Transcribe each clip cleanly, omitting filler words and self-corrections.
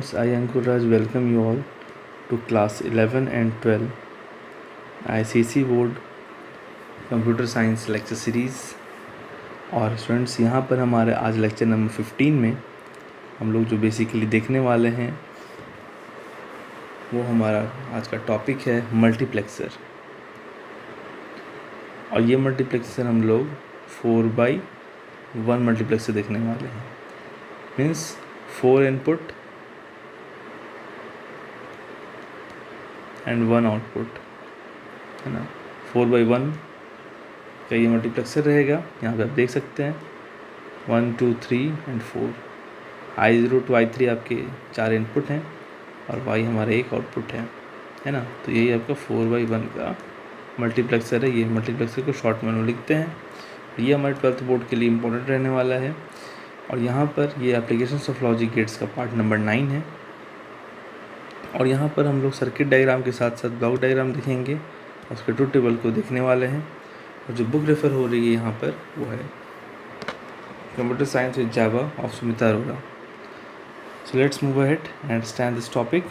students, I Ankur Raj welcome you all to class 11 and 12 ICC board computer science lecture series. और students, यहाँ पर हमारे आज lecture number 15 में हम लोग जो बेसिकली देखने वाले हैं वो हमारा आज का टॉपिक है मल्टीप्लेक्सर। और ये मल्टीप्लेक्सर हम लोग 4/1 मल्टीप्लेक्सर देखने वाले हैं। मीन्स 4 इनपुट एंड 1 आउटपुट, है ना। 4/1 का ये मल्टीप्लेक्सर रहेगा। यहाँ पे आप देख सकते हैं 1, 2, 3 एंड 4। I0 to I3 आपके 4 इनपुट हैं और Y हमारा एक आउटपुट है ना। तो यही आपका 4/1 का मल्टीप्लेक्सर है। ये मल्टीप्लेक्सर को शॉर्ट में लिखते हैं। ये हमारे 12th बोर्ड के लिए इम्पोर्टेंट रहने वाला है। और यहाँ पर ये एप्लीकेशंस ऑफ लॉजिक गेट्स का पार्ट नंबर 9 है। और यहाँ पर हम लोग सर्किट डायग्राम के साथ साथ ब्लॉक डायग्राम देखेंगे और उसके ट्रूथ टेबल को देखने वाले हैं। और जो बुक रेफर हो रही है यहाँ पर वो है computer science with Java of Sumita Arora. So let's move ahead and understand this topic.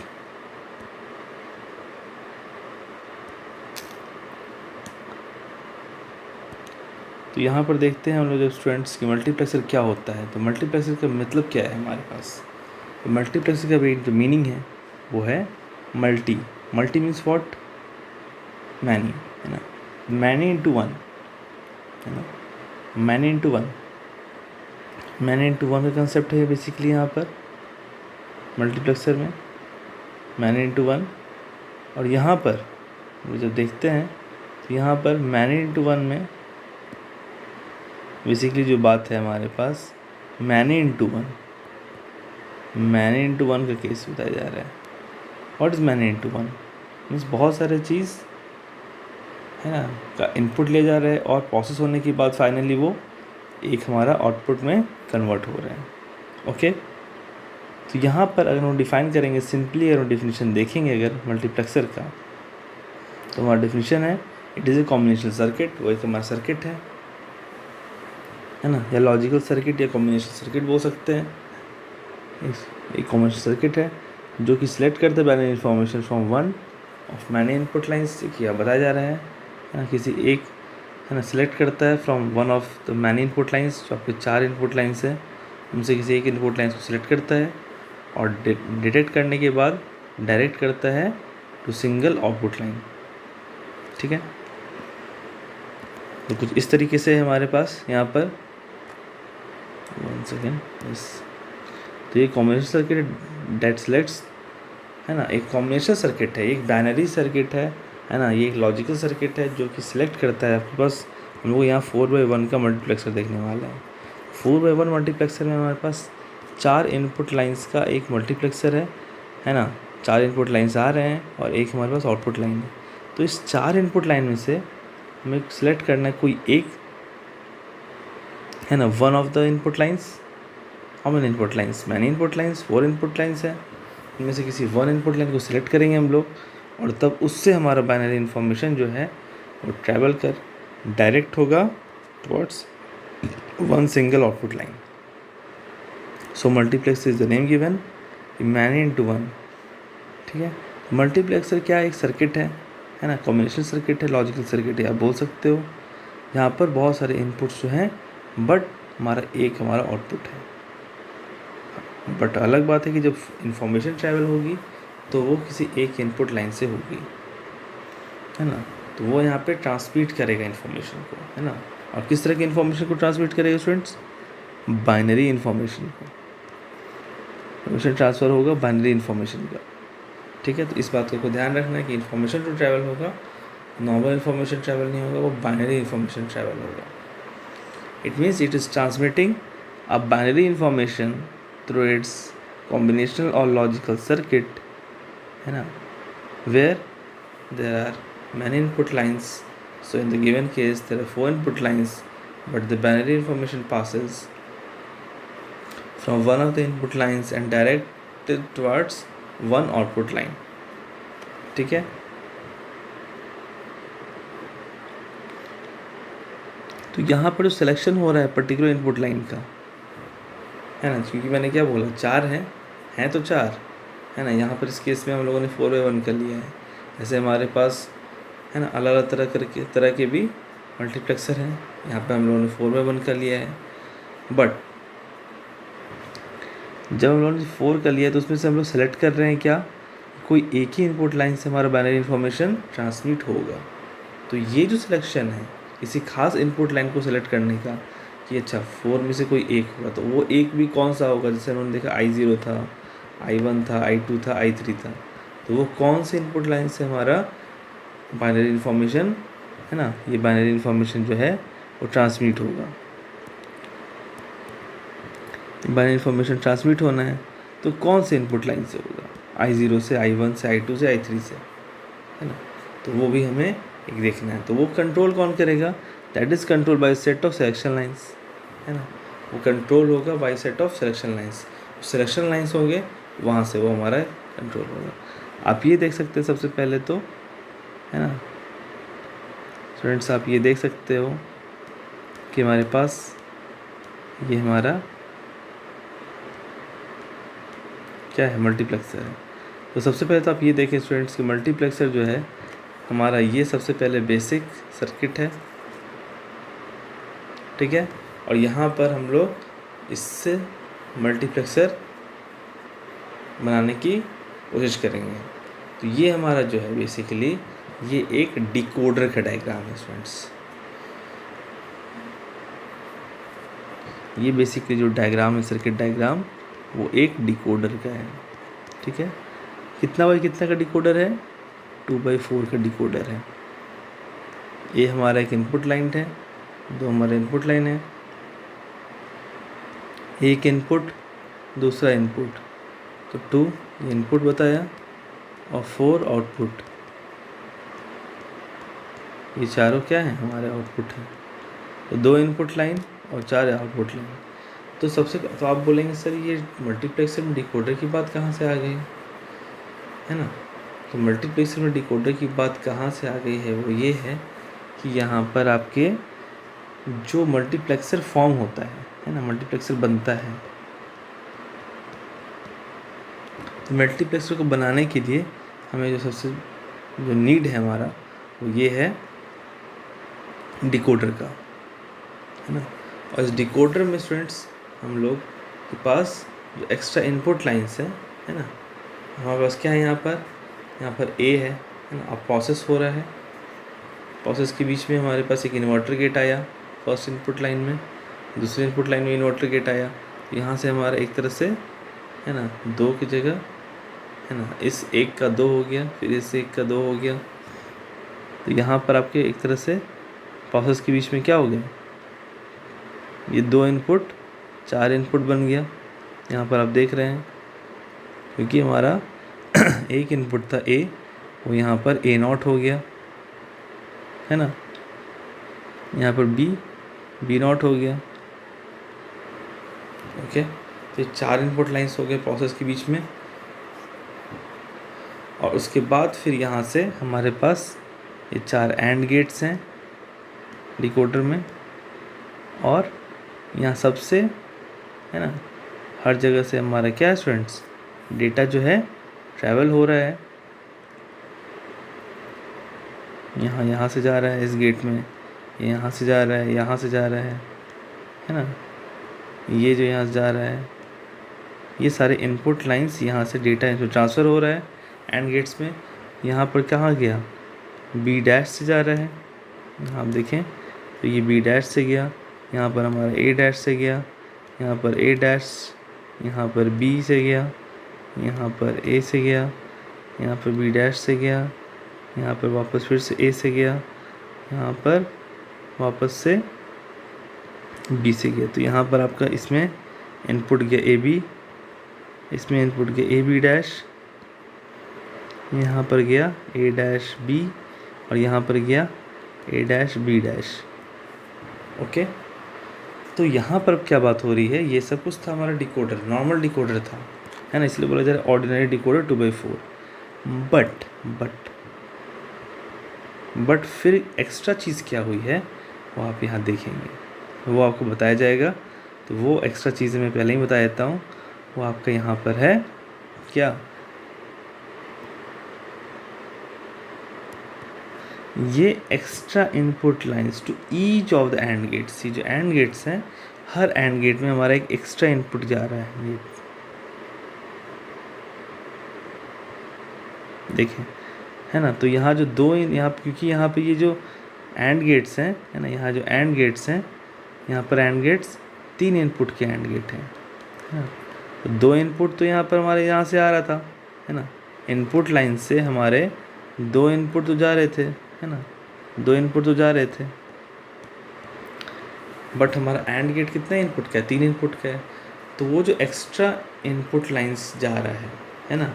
तो यहाँ पर देखते हैं हम लोग स्टूडेंट्स की मल्टीप्लेक्सर क्या होता है। तो मल्टीप्लेक्सर का मतलब क्या है हमारे पास। तो मल्टीप्लेक्सर का जो मीनिंग है वो है multi. Multi means what, many, है ना। मैनी इंटू वन, है ना। Many into one, many into one का कंसेप्ट है बेसिकली यहाँ पर मल्टीप्लेक्सर में, मैनी इंटू वन। और यहाँ पर जब देखते हैं तो यहाँ पर मैनी इंटू वन में बेसिकली जो बात है हमारे पास many into one, many into one का केस बताया जा रहा है। What is many into one means बहुत सारे चीज़, है ना, का इनपुट लिया जा रहा है और प्रोसेस होने के बाद फाइनली वो एक हमारा आउटपुट में कन्वर्ट हो रहे हैं। ओके, तो यहाँ पर अगर हम डिफाइन करेंगे सिंपली, अगर हम डिफिनीशन देखेंगे अगर मल्टीप्लेक्सर का, तो हमारा डिफिनीशन है it is a combination circuit. वो एक हमारा सर्किट है ना, या लॉजिकल सर्किट या कॉम्बिनेशन सर्किट बोल सकते हैं। एक कॉम्बिनेशन सर्किट है जो कि सिलेक्ट करते हैं binary information from one of many input lines. क्या बताया जा रहा है ना, किसी एक, है ना, सिलेक्ट करता है from one of the many input lines. जो आपके 4 इनपुट लाइन्स हैं उनसे किसी एक इनपुट लाइन्स को सिलेक्ट करता है और डिटेक्ट करने के बाद डायरेक्ट करता है टू सिंगल आउटपुट लाइन। ठीक है, तो कुछ इस तरीके से हमारे पास यहाँ पर 1 सेकेंड यस। तो ये कॉम्बिनेशन सर्किट डेट सिलेक्ट्स, है ना, एक कॉम्बिनेशन सर्किट है, एक बाइनरी सर्किट है ना। ये एक लॉजिकल सर्किट है जो कि सिलेक्ट करता है आपके पास। हम लोग यहाँ 4/1 का मल्टीप्लेक्सर देखने वाला है। 4/1 मल्टीप्लेक्सर में हमारे पास 4 इनपुट लाइंस का एक मल्टीप्लेक्सर है ना। 4 इनपुट लाइंस आ रहे हैं और एक हमारे पास आउटपुट लाइन है। तो इस 4 इनपुट लाइन में से हमें सिलेक्ट करना है कोई एक, है ना, one of the input lines. How many input lines, many input lines, 4 input lines है। इनमें से किसी वन इनपुट लाइन को सिलेक्ट करेंगे हम लोग और तब उससे हमारा बाइनरी इन्फॉर्मेशन जो है वो ट्रैवल कर डायरेक्ट होगा towards one single output line. So multiplexer is the name given, many into one. ठीक है, मल्टीप्लेक्सर क्या है, एक सर्किट है ना, कॉम्बिनेशन सर्किट है, लॉजिकल सर्किट है आप बोल सकते हो। यहाँ पर बहुत सारे इनपुट्स जो हैं बट हमारा आउटपुट है। बट अलग बात है कि जब इंफॉर्मेशन ट्रैवल होगी तो वो किसी एक इनपुट लाइन से होगी, है ना। तो वो यहाँ पे ट्रांसमिट करेगा इन्फॉर्मेशन को, है ना। और किस तरह की इन्फॉर्मेशन को ट्रांसमिट करेगा स्टूडेंट्स, बाइनरी इन्फॉर्मेशन को। इन्फॉर्मेशन ट्रांसफ़र होगा बाइनरी इन्फॉर्मेशन का। ठीक है, तो इस बात को ध्यान रखना है कि इन्फॉर्मेशन जो ट्रैवल होगा नॉर्मल इन्फॉर्मेशन ट्रैवल नहीं होगा, वो बाइनरी इन्फॉर्मेशन ट्रैवल होगा। It means it is transmitting a binary information through its combinational or logical circuit, है ना, where there are many input lines. So in the given case there are 4 input lines, but the binary information passes from one of the input lines and directed towards one output line. ठीक है, तो यहाँ पर जो selection हो रहा है particular input line का, है ना, क्योंकि मैंने क्या बोला 4 हैं तो 4, है ना। यहाँ पर इस केस में हम लोगों ने 4/1 कर लिया है। ऐसे हमारे पास है ना अलग अलग तरह के भी मल्टीप्लेक्सर हैं। यहाँ पे हम लोगों ने 4/1 कर लिया है। बट जब हम लोगों ने 4 कर लिया है तो उसमें से हम लोग सेलेक्ट कर रहे हैं क्या, कोई एक ही इनपुट लाइन से हमारा बाइनरी इन्फॉर्मेशन ट्रांसमिट होगा। तो ये जो सिलेक्शन है किसी खास इनपुट लाइन को सेलेक्ट करने का कि अच्छा 4 में से कोई एक होगा, तो वो एक भी कौन सा होगा। जैसे उन्होंने देखा I0 था, I1 था, I2 था, I3 था, तो वो कौन से इनपुट लाइन से हमारा बाइनरी इन्फॉर्मेशन है ना, ये बाइनरी इन्फॉर्मेशन जो है वो ट्रांसमिट होगा। बाइनरी इन्फॉर्मेशन ट्रांसमिट होना है तो कौन से इनपुट लाइन से होगा, I0 से, I1 से, I2 से, I3 से, है ना। तो वो भी हमें एक देखना है। तो वो कंट्रोल कौन करेगा, that is control by set of selection lines, है ना। वो कंट्रोल होगा by set of selection lines. Selection lines होंगे वहाँ से वो हमारा कंट्रोल होगा। आप ये देख सकते हैं सबसे पहले तो, है ना स्टूडेंट्स, आप ये देख सकते हो कि हमारे पास ये हमारा क्या है, मल्टीप्लेक्सर है। तो सबसे पहले तो आप ये देखें स्टूडेंट्स कि मल्टीप्लेक्सर जो है हमारा ये सबसे पहले बेसिक सर्किट है, ठीक है। और यहाँ पर हम लोग इससे मल्टीप्लेक्सर बनाने की कोशिश करेंगे। तो ये हमारा जो है बेसिकली ये एक डिकोडर का डायग्राम है स्टूडेंट्स। ये बेसिकली जो डायग्राम है, सर्किट डायग्राम, वो एक डिकोडर का है, ठीक है। कितना बाई कितना का डिकोडर है, 2/4 का डिकोडर है। ये हमारा एक इनपुट लाइन है, दो हमारे इनपुट लाइन है, एक इनपुट दूसरा इनपुट, तो 2 ये इनपुट बताया और 4 आउटपुट। ये चारों क्या है, हमारे आउटपुट है। तो 2 इनपुट लाइन और 4 आउटपुट लाइन। तो तो आप बोलेंगे सर ये मल्टीप्लेक्सर में डिकोडर की बात कहाँ से आ गई, है ना। तो मल्टीप्लेक्सर में डिकोडर की बात कहाँ से आ गई है, वो ये है कि यहाँ पर आपके जो मल्टीप्लेक्सर फॉर्म होता है ना, मल्टीप्लेक्सर बनता है। तो मल्टीप्लेक्सर को बनाने के लिए हमें जो सबसे जो नीड है हमारा, वो ये है डिकोडर का, है ना। और इस डिकोडर में स्टूडेंट्स हम लोग के पास जो एक्स्ट्रा इनपुट लाइंस है ना, हमारे पास क्या है, यहाँ पर ए है ना। अब प्रोसेस हो रहा है, प्रोसेस के बीच में हमारे पास एक इन्वर्टर गेट आया फर्स्ट इनपुट लाइन में, दूसरे इनपुट लाइन में इन्वर्टर गेट आया। यहाँ से हमारा एक तरह से है ना 2 की जगह, है ना, इस 1 का 2 हो गया, फिर इस 1 का 2 हो गया। तो यहाँ पर आपके एक तरह से प्रोसेस के बीच में क्या हो गया, ये 2 इनपुट 4 इनपुट बन गया। यहाँ पर आप देख रहे हैं क्योंकि हमारा एक इनपुट था ए, वो यहाँ पर A0 हो गया, है ना। यहाँ पर B0 हो गया, ओके। तो 4 इनपुट लाइंस हो गए प्रोसेस के बीच में। और उसके बाद फिर यहाँ से हमारे पास ये 4 एंड गेट्स हैं डिकोडर में। और यहाँ सबसे, है ना, हर जगह से हमारा क्या है स्टूडेंट्स, डेटा जो है ट्रैवल हो रहा है। यहाँ से जा रहा है इस गेट में, यहाँ से जा रहा है, यहाँ से जा रहा है ना। ये जो यहाँ से जा रहा है, ये सारे इनपुट लाइंस यहाँ से डेटा ट्रांसफ़र हो रहा है एंड गेट्स में। यहाँ पर कहाँ गया, B' से जा रहा है। यहाँ आप देखें तो ये B' से गया, यहाँ पर हमारा A' से गया, यहाँ पर A', यहाँ पर B से गया, यहाँ पर A से गया, यहाँ पर B' से गया, यहाँ पर वापस फिर से A से गया, यहाँ पर वापस से B से गया। तो यहाँ पर आपका इसमें इनपुट गया AB, इसमें इनपुट गया AB', यहाँ पर गया A', B, और यहाँ पर गया A', B', ओके। तो यहाँ पर क्या बात हो रही है, ये सब कुछ था हमारा डिकोडर, नॉर्मल डिकोडर था, है ना, इसलिए बोला जा रहा है ऑर्डिनरी डिकोडर 2/4। बट फिर एक्स्ट्रा चीज़ क्या हुई है वो आप यहाँ देखेंगे, वो आपको बताया जाएगा। तो वो एक्स्ट्रा चीज़ें मैं पहले ही बता देता हूँ। वो आपका यहाँ पर है क्या, ये extra input lines to each of the and gates, ये जो एंड गेट्स हैं हर एंड गेट में हमारा एक एक्स्ट्रा इनपुट जा रहा है। ये देखें, है ना। तो यहाँ जो दो यहाँ क्योंकि यहाँ पे ये जो एंड गेट्स हैं, है ना, यहाँ जो एंड गेट्स हैं, यहाँ पर एंड गेट्स 3 इनपुट के एंड गेट हैं, है ना। तो 2 इनपुट तो यहाँ पर हमारे यहाँ से आ रहा था, है ना। इनपुट लाइन से हमारे 2 इनपुट तो जा रहे थे, है ना, 2 इनपुट तो जा रहे थे। बट हमारा एंड गेट कितना इनपुट का है? 3 इनपुट का है। तो वो जो एक्स्ट्रा इनपुट लाइंस जा रहा है ना,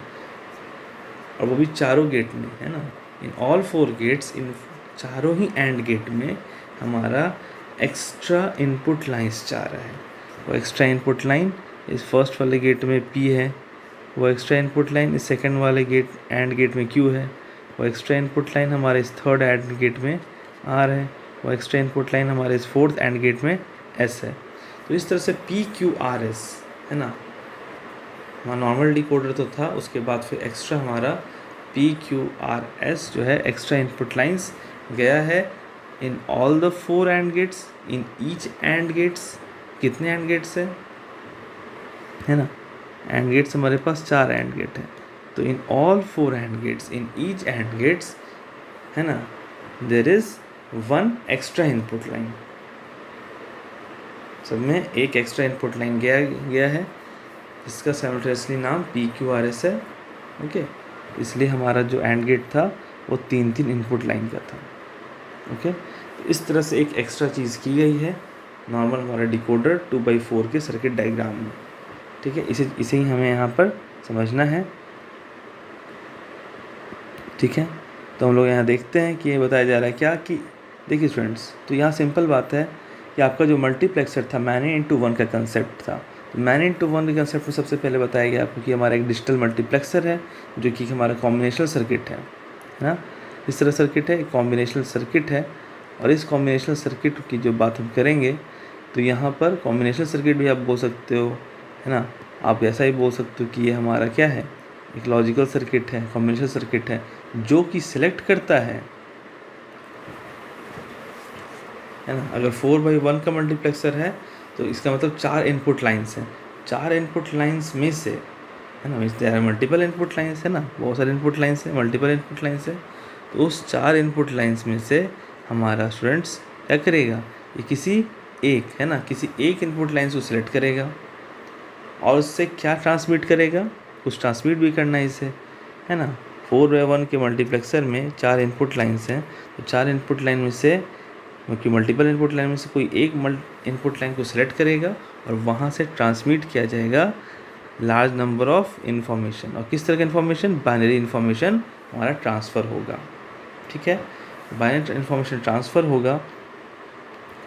और वो भी चारों गेट में, है ना, इन ऑल 4 गेट्स, इन चारों ही एंड गेट में हमारा एक्स्ट्रा इनपुट लाइंस जा रहा है। वो एक्स्ट्रा इनपुट लाइन इस फर्स्ट वाले गेट में P है, वो एक्स्ट्रा इनपुट लाइन इस सेकंड वाले गेट एंड गेट में Q है, वो एक्स्ट्रा इनपुट लाइन हमारे इस थर्ड एंड गेट में R है, वो एक्स्ट्रा इनपुट लाइन हमारे इस फोर्थ एंड गेट में S है। तो इस तरह से PQRS, है ना, हमारा नॉर्मल डिकोडर तो था, उसके बाद फिर एक्स्ट्रा हमारा PQRS जो है एक्स्ट्रा इनपुट लाइंस गया है in all the 4 and gates, in each and gates. कितने एंड गेट्स है ना, एंड गेट्स हमारे पास 4 एंड गेट है। तो in all 4 and gates, in each and gates, है ना, there is 1 extra input line. सब में एक एक्स्ट्रा इनपुट लाइन गया है, इसका साइमल्टेनियसली नाम PQRS है। ओके, इसलिए हमारा जो एंड गेट था वो 3 इनपुट लाइन का था। ओके, तो इस तरह से एक एक्स्ट्रा चीज़ की गई है नॉर्मल हमारा डिकोडर 2x4 के सर्किट डायग्राम में। ठीक है, इसे ही हमें यहाँ पर समझना है। ठीक है, तो हम लोग यहाँ देखते हैं कि ये बताया जा रहा है क्या कि देखिए स्टूडेंट्स, तो यहाँ सिंपल बात है कि आपका जो मल्टीप्लेक्सर था मैनी इंटू 1 का कंसेप्ट था। तो मैनी इंटू 1 के कंसेप्ट में सबसे पहले बताया गया आपको कि हमारा एक डिजिटल मल्टीप्लेक्सर है जो कि हमारा कॉम्बिनेशनल सर्किट है ना। इस तरह सर्किट है, एक कॉम्बिनेशनल सर्किट है। और इस कॉम्बिनेशनल सर्किट की जो बात हम करेंगे तो यहाँ पर कॉम्बिनेशनल सर्किट भी आप बोल सकते हो, है ना। आप ऐसा ही बोल सकते हो कि ये हमारा क्या है, एक लॉजिकल सर्किट है, कॉम्बिनेशनल सर्किट है जो कि सिलेक्ट करता है ना। अगर 4x1 का मल्टीप्लेक्सर है तो इसका मतलब 4 इनपुट लाइंस हैं। 4 इनपुट लाइंस में से, है ना, means there are multiple input lines, है ना, बहुत सारे इनपुट लाइंस हैं, मल्टीपल इनपुट लाइंस है। तो उस 4 इनपुट लाइंस में से हमारा स्टूडेंट्स क्या करेगा, ये किसी एक, है ना, किसी एक इनपुट लाइंस को सिलेक्ट करेगा और उससे क्या ट्रांसमिट करेगा, कुछ ट्रांसमिट भी करना है इसे, है ना। 4x1 के मल्टीप्लेक्सर में 4 इनपुट लाइंस हैं। तो 4 इनपुट लाइन में से, क्योंकि मल्टीपल इनपुट लाइन में से कोई एक इनपुट लाइन को सिलेक्ट करेगा और वहाँ से ट्रांसमिट किया जाएगा लार्ज नंबर ऑफ इन्फॉर्मेशन। और किस तरह का इन्फॉर्मेशन, बाइनरी इन्फॉर्मेशन हमारा ट्रांसफ़र होगा। ठीक है, बाइनरी इन्फॉर्मेशन ट्रांसफ़र होगा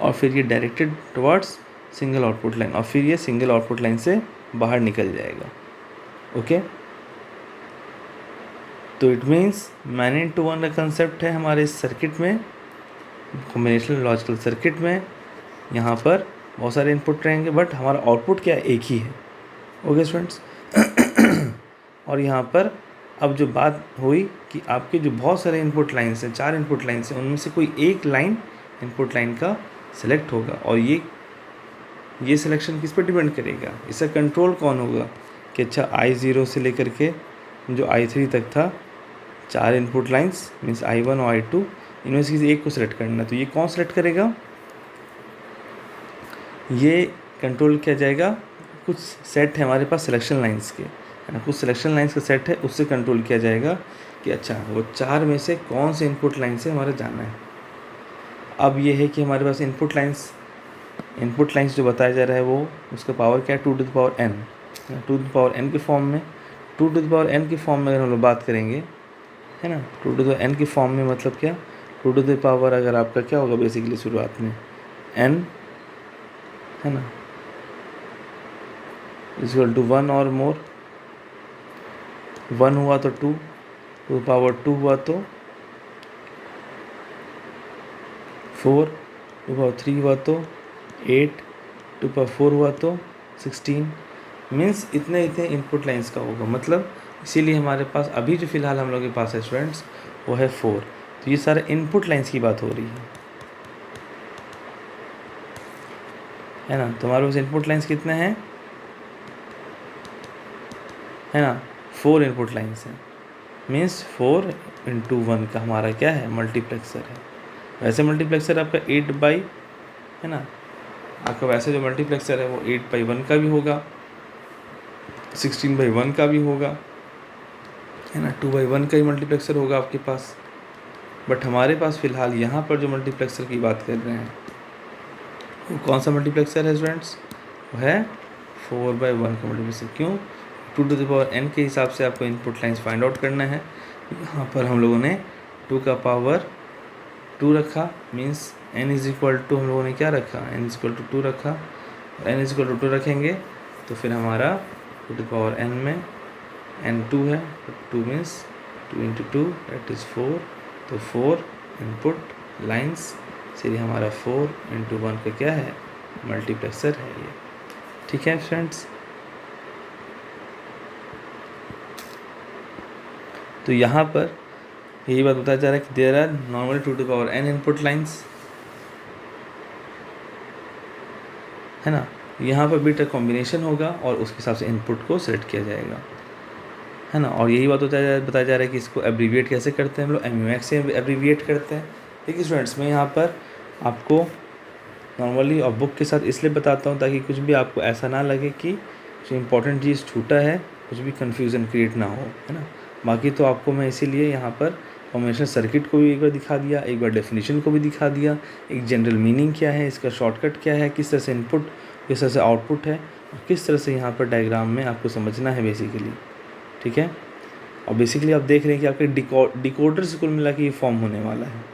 और फिर ये directed towards single output line, और फिर ये सिंगल आउटपुट लाइन से बाहर निकल जाएगा। ओके, तो इट मीन्स मैनी इंटू 1 का कंसेप्ट है हमारे इस सर्किट में, कॉम्बिनेशनल लॉजिकल सर्किट में। यहाँ पर बहुत सारे इनपुट रहेंगे बट हमारा आउटपुट क्या है, एक ही है। ओके स्टूडेंट्स, और यहाँ पर अब जो बात हुई कि आपके जो बहुत सारे इनपुट लाइन्स हैं, 4 इनपुट लाइन्स हैं, उनमें से कोई एक लाइन इनपुट लाइन का सिलेक्ट होगा। और ये सिलेक्शन किस पर डिपेंड करेगा, इसका कंट्रोल कौन होगा कि अच्छा I0 से लेकर के जो I3 तक था 4 इनपुट लाइन्स, मीन्स I1 और I2, इनमें से किसी एक को सिलेक्ट करना। तो ये कौन सिलेक्ट करेगा, ये कंट्रोल किया जाएगा, कुछ सेट है हमारे पास सिलेक्शन लाइंस के, है ना, कुछ सिलेक्शन लाइंस का सेट है, उससे कंट्रोल किया जाएगा कि अच्छा वो 4 में से कौन से इनपुट लाइन से हमारा जाना है। अब ये है कि हमारे पास इनपुट लाइंस जो बताया जा रहा है वो उसका पावर क्या है, 2 to the power n, 2 to the power n के फॉर्म में। 2 to the power n के फॉर्म में अगर हम लोग बात करेंगे, है ना, 2 to the n के फॉर्म में मतलब क्या, 2 to the power अगर आपका क्या होगा बेसिकली शुरुआत में n, है ना, इक्वल टू 1 और मोर, 1 हुआ तो 2 to the power 2 हुआ तो 4 to the power 3 हुआ तो 8 to the power 4 हुआ तो 16, मीन्स इतने इनपुट लाइंस का होगा। मतलब इसीलिए हमारे पास अभी जो फ़िलहाल हम लोग के पास है स्टूडेंट्स वो है 4। तो ये सारे इनपुट लाइंस की बात हो रही है ना। तो हमारे पास इनपुट लाइंस कितने हैं, है ना, 4 इनपुट लाइंस हैं। मीन्स 4 × 1 का हमारा क्या है, मल्टीप्लेक्सर है। वैसे मल्टीप्लेक्सर आपका 8 बाई, है ना, आपका वैसे जो मल्टीप्लेक्सर है वो 8/1 का भी होगा, 16/1 का भी होगा, है ना, 2/1 का ही मल्टीप्लेक्सर होगा आपके पास। बट हमारे पास फ़िलहाल यहाँ पर जो मल्टीप्लेक्सर की बात कर रहे हैं वो कौन सा मल्टीप्लेक्सर है स्टूडेंट्स, वो है 4/1 का मल्टीप्लेक्सर। क्यों, 2n के हिसाब से आपको इनपुट लाइंस फाइंड आउट करना है। यहाँ पर हम लोगों ने 2 रखा, मीन्स n = हम लोगों ने क्या रखा, n = 2 रखा। n = 2 रखेंगे तो फिर हमारा 2n में n 2 है, 2 मीन्स 2 × 2 दैट इज़ 4। तो 4 इनपुट लाइंस से हमारा 4 × 1 का क्या है, मल्टीप्लेक्सर है ये। ठीक है फ्रेंड्स, तो यहाँ पर यही बात बताया जा रहा है कि there are normally 2n input lines, है ना। यहाँ पर बिट कॉम्बिनेशन होगा और उसके हिसाब से इनपुट को सेलेक्ट किया जाएगा, है ना। और यही बात बताया जा रहा है कि इसको एब्रीविएट कैसे करते हैं हम लोग, MUX से एब्रीविएट करते हैं। देखिए स्टूडेंट्स, मैं यहाँ पर आपको नॉर्मली और बुक के साथ इसलिए बताता हूँ ताकि कुछ भी आपको ऐसा ना लगे कि जो इम्पोर्टेंट चीज़ छूटा है, कुछ भी कन्फ्यूज़न क्रिएट ना हो, है ना। बाकी तो आपको मैं इसीलिए यहाँ पर कॉम्बिनेशन सर्किट को भी एक बार दिखा दिया, एक बार डेफिनेशन को भी दिखा दिया, एक जनरल मीनिंग क्या है, इसका शॉर्टकट क्या है, किस तरह से इनपुट, किस तरह से आउटपुट है, और किस तरह से यहाँ पर डायग्राम में आपको समझना है बेसिकली। ठीक है, और बेसिकली आप देख रहे हैं कि आपके डिकोडर से कुल मिला के ये फॉर्म होने वाला है।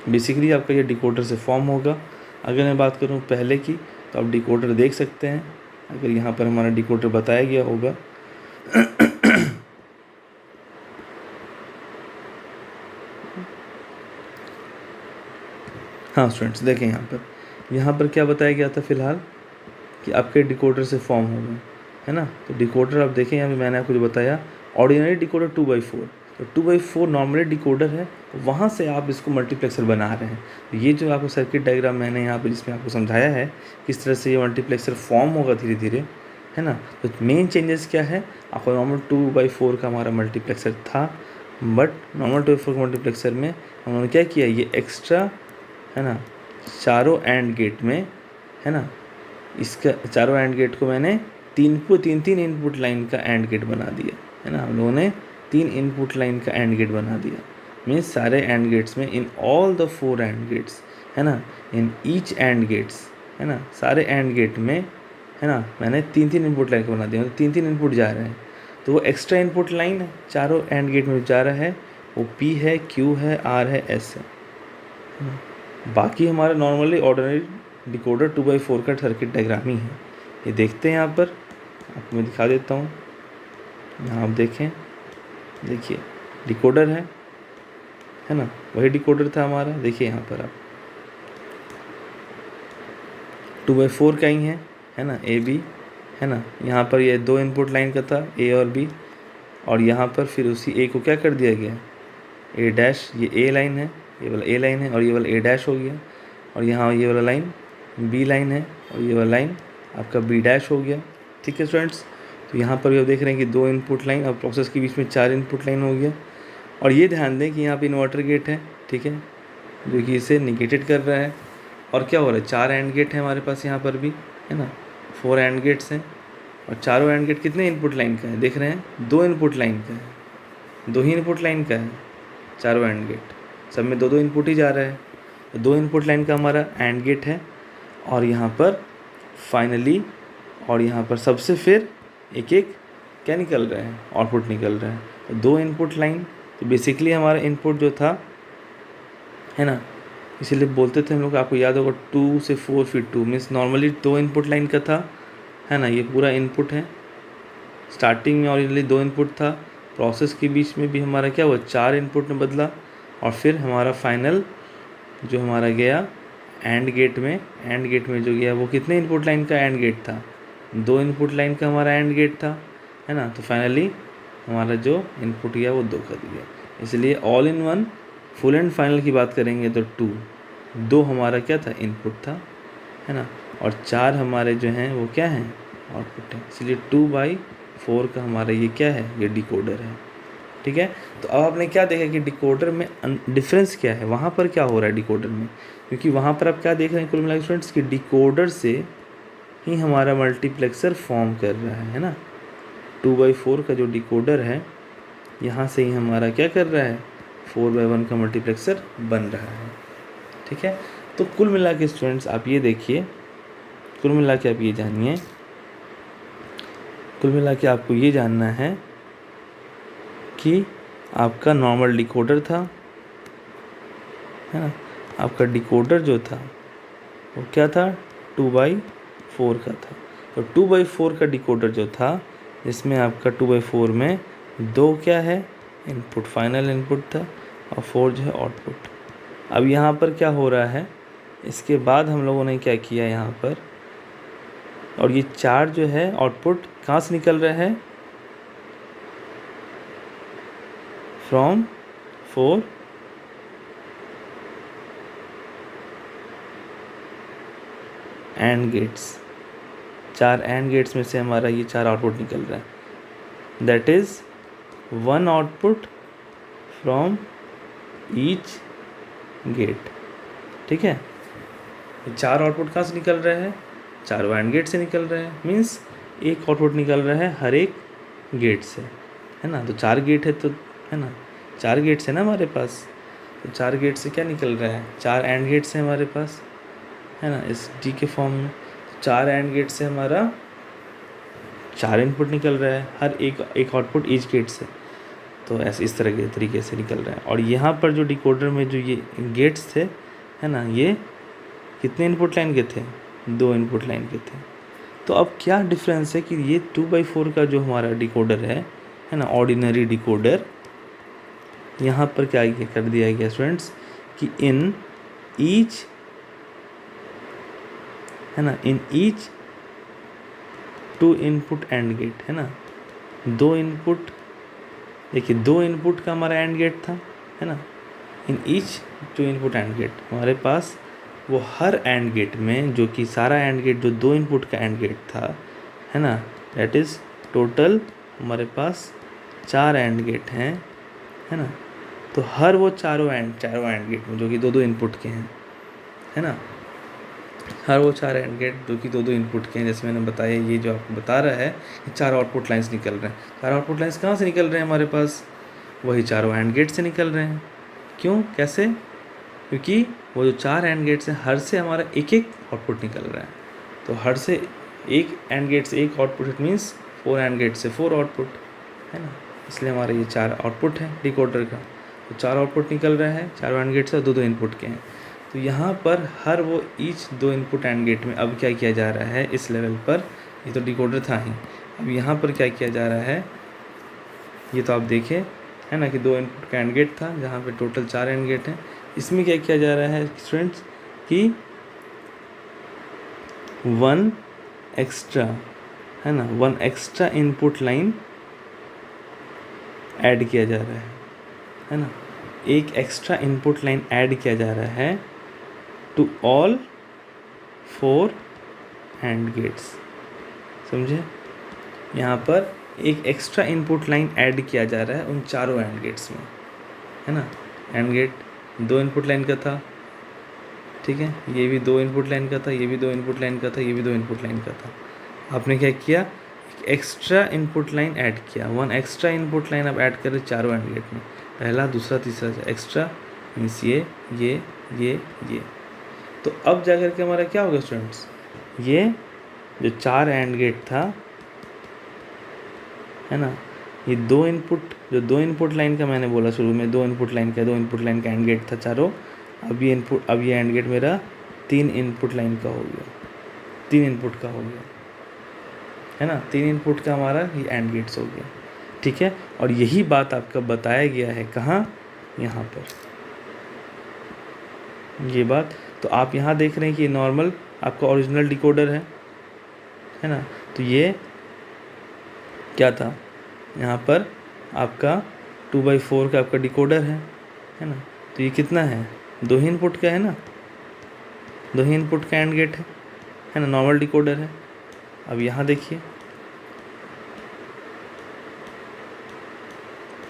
बेसिकली आपका ये डिकोडर से फॉर्म होगा। अगर मैं बात करूँ पहले की, तो आप डिकोडर देख सकते हैं, अगर यहाँ पर हमारा डिकोडर बताया गया होगा। हाँ स्टूडेंट्स, देखें यहाँ पर क्या बताया गया था फिलहाल कि आपके डिकोडर से फॉर्म होगा, है ना। तो डिकोडर आप देखें, यहाँ पे मैंने आपको जो बताया, ऑर्डिनरी डिकोडर 2/4, तो 2/4 नॉर्मली डिकोडर है, तो वहाँ से आप इसको मल्टीप्लेक्सर बना रहे हैं। तो ये जो आपको सर्किट डायग्राम मैंने यहाँ पे जिसमें आपको समझाया है किस तरह से ये मल्टीप्लेक्सर फॉर्म होगा धीरे धीरे, है ना। तो मेन चेंजेस क्या है, आपको नॉर्मल 2/4 का हमारा मल्टीप्लेक्सर था, बट नॉर्मल 2/4 के मल्टीप्लेक्सर में उन्होंने क्या किया, ये एक्स्ट्रा, है ना, चारों एंड गेट में, है ना, इसका चारों एंड गेट को मैंने तीन इनपुट लाइन का एंड गेट बना दिया, है ना। हम लोगों ने 3 इनपुट लाइन का एंड गेट बना दिया। मीन्स सारे एंड गेट्स में, in all the 4 and gates, है ना, इन ईच एंड गेट्स, है ना, सारे एंड गेट में, है ना, मैंने 3 इनपुट लाइन का बना दिया, मतलब 3 इनपुट जा रहे हैं। तो वो एक्स्ट्रा इनपुट लाइन चारों एंड गेट में जा रहा है, वो P है, Q है, R है, S है। बाकी हमारा नॉर्मली ऑर्डिनरी डिकोडर 2/4 का सर्किट डायग्राम ही है। ये देखते हैं, यहाँ पर आपको मैं दिखा देता हूँ। यहाँ आप देखें, देखिए डिकोडर है ना, वही डिकोडर था हमारा। देखिए यहाँ पर आप 2/4 का ही है ना, AB, है ना। यहाँ पर ये 2 इनपुट लाइन का था, A और B, और यहाँ पर फिर उसी A को क्या कर दिया गया, A', ये A लाइन है, ये वाला A लाइन है, और ये वाला A' हो गया, और यहाँ ये वाला लाइन B लाइन है, और ये वाला लाइन आपका B' हो गया। ठीक है स्टूडेंट्स, तो यहाँ पर भी आप देख रहे हैं कि 2 इनपुट लाइन और प्रोसेस के बीच में 4 इनपुट लाइन हो गया। और ये ध्यान दें कि यहाँ पे इन्वर्टर गेट है, ठीक है, जो कि इसे निगेटेड कर रहा है। और क्या हो रहा है, 4 एंड गेट है हमारे पास यहाँ पर भी, है ना, 4 एंड गेट्स हैं, और चारों एंड गेट कितने इनपुट लाइन का है, देख रहे हैं 2 इनपुट लाइन का है, 2 ही इनपुट लाइन का है चारों एंड गेट, सब में 2 इनपुट ही जा रहा है। तो 2 इनपुट लाइन का हमारा एंड गेट है, और यहाँ पर फाइनली, और यहाँ पर सबसे फिर एक क्या निकल रहा है, आउटपुट निकल रहा है। तो 2 इनपुट लाइन, तो बेसिकली हमारा इनपुट जो था, है ना, इसीलिए बोलते थे हम लोग, आपको याद होगा 2 से 4 फिर 2, मीन्स नॉर्मली 2 इनपुट लाइन का था, है ना। ये पूरा इनपुट है, स्टार्टिंग में ओरिजिनली 2 इनपुट था, प्रोसेस के बीच में भी हमारा क्या हुआ, 4 इनपुट में बदला, और फिर हमारा फाइनल जो हमारा गया एंड गेट में जो गया वो कितने इनपुट लाइन का एंड गेट था, 2 इनपुट लाइन का हमारा एंड गेट था, है ना। तो फाइनली हमारा जो इनपुट गया वो 2 कर दिया। इसलिए all in one full and final की बात करेंगे तो 2 हमारा क्या था, इनपुट था, है ना, और 4 हमारे जो हैं वो क्या हैं, आउटपुट है। इसलिए 2/4 का हमारा ये क्या है, ये डिकोडर है। ठीक है, तो अब आपने क्या देखा कि डिकोडर में डिफरेंस क्या है, वहाँ पर क्या हो रहा है डिकोडर में, क्योंकि वहाँ पर आप क्या देख रहे हैं कुल मिलाकर स्टूडेंट्स कि डिकोडर से ही हमारा मल्टीप्लेक्सर फॉर्म कर रहा है ना। 2/4 का जो डिकोडर है यहाँ से ही हमारा क्या कर रहा है, 4/1 का मल्टीप्लेक्सर बन रहा है। ठीक है, तो कुल मिला के स्टूडेंट्स आप ये देखिए, कुल मिला के आप ये जानिए, कुल मिला के आपको ये जानना है कि आपका नॉर्मल डिकोडर था, है ना, आपका डिकोडर जो था वो क्या था, 2/4 का था। तो 2/4 का डिकोडर जो था, जिसमें आपका 2/4 में 2 क्या है, इनपुट, फाइनल इनपुट था, और 4 जो है आउटपुट। अब यहाँ पर क्या हो रहा है, इसके बाद हम लोगों ने क्या किया यहाँ पर, और ये 4 जो है आउटपुट कहाँ से निकल रहा है, from 4 and gates, 4 and gates में से हमारा ये 4 आउटपुट निकल रहा है। That is 1 output from each gate. ठीक है, ये 4 आउटपुट कहाँ से निकल रहा है, 4 एंड गेट से निकल रहा है, मीन्स एक आउटपुट निकल रहा है हर एक गेट से, है ना। तो 4 गेट है तो, है ना, 4 गेट्स है ना हमारे पास, तो 4 गेट से क्या निकल रहा है, 4 एंड गेट्स है हमारे पास, है ना, इस डी के फॉर्म में। 4 एंड गेट से हमारा 4 इनपुट निकल रहा है, हर एक आउटपुट ईच गेट से, तो ऐसे इस तरह के तरीके से निकल रहा है। और यहाँ पर जो डिकोडर में जो ये गेट्स थे, है ना, ये कितने इनपुट लाइन के थे, 2 इनपुट लाइन के थे। तो अब क्या डिफरेंस है कि ये 2/4 का जो हमारा डिकोडर है ना, ऑर्डिनरी डिकोडर, यहाँ पर क्या कर दिया गया स्टूडेंट्स कि इन ईच, है ना, in each 2 input and gate, है ना, 2 इनपुट, देखिए 2 इनपुट का हमारा एंड गेट था, है ना, in each 2 input and gate हमारे पास, वो हर एंड गेट में, जो कि सारा एंड गेट जो 2 इनपुट का एंड गेट था, है ना, दैट इज़ टोटल हमारे पास 4 एंड गेट हैं, है ना। तो हर वो चारों एंड गेट में जो कि 2-2 इनपुट के हैं, है ना, हर वो 4 एंड गेट जो कि 2-2 इनपुट के हैं, जैसे मैंने बताया, ये जो आपको बता रहा है कि 4 आउटपुट लाइन्स निकल रहे हैं। 4 आउटपुट लाइन्स कहाँ से निकल रहे हैं हमारे पास, वही चारों एंड गेट से निकल रहे हैं। क्यों, कैसे, क्योंकि वो जो 4 एंड गेट्स हैं, हर से हमारा एक आउटपुट निकल रहा है। तो हर से एक एंड गेट से एक output, it means 4 and gate से 4 आउटपुट, है ना। इसलिए हमारे ये 4 आउटपुट है डिकोडर का। तो 4 आउटपुट निकल रहा है, 4 एंड गेट से 2-2 इनपुट के हैं। तो यहाँ पर हर वो ईच 2 इनपुट एंड गेट में अब क्या किया जा रहा है इस लेवल पर, ये तो डिकोडर था ही, अब यहाँ पर क्या किया जा रहा है, ये तो आप देखें, है ना, कि 2 इनपुट का एंड गेट था, जहाँ पे टोटल 4 एंड गेट हैं। इसमें क्या किया जा रहा है स्टूडेंट्स कि 1 एक्स्ट्रा, है ना, 1 एक्स्ट्रा इनपुट लाइन ऐड किया जा रहा है ना, एक एक्स्ट्रा इनपुट लाइन ऐड किया जा रहा है टू ऑल 4 एंड गेट्स। समझे, यहाँ पर एक एक्स्ट्रा इनपुट लाइन ऐड किया जा रहा है उन चारों एंड गेट्स में, है ना। एंड गेट 2 इनपुट लाइन का था, ठीक है, ये भी 2 इनपुट लाइन का था, ये भी 2 इनपुट लाइन का था, ये भी 2 इनपुट लाइन का था। आपने क्या किया, एक एक्स्ट्रा इनपुट लाइन ऐड किया, 1 एक्स्ट्रा इनपुट लाइन आप ऐड करें चारों एंड गेट में, पहला, दूसरा, तीसरा एक्स्ट्रा, मीन्स ये। तो अब जाकर के हमारा क्या होगा स्टूडेंट्स, ये जो 4 एंड गेट था, है ना, ये 2 इनपुट लाइन का मैंने बोला शुरू में, 2 इनपुट लाइन का एंड गेट था चारों। अब ये एंड गेट मेरा 3 इनपुट लाइन का हो गया, 3 इनपुट का हो गया, है ना, 3 इनपुट का हमारा ये एंड गेट्स हो गया। ठीक है, और यही बात आपका बताया गया है कहाँ, यहाँ पर, ये बात। तो आप यहाँ देख रहे हैं कि ये नॉर्मल आपका ओरिजिनल डिकोडर है ना। तो ये क्या था, यहाँ पर आपका 2/4 का आपका डिकोडर है ना। तो ये कितना है, 2 ही इनपुट का है ना, 2 ही इनपुट का एंड गेट है ना, नॉर्मल डिकोडर है। अब यहाँ देखिए,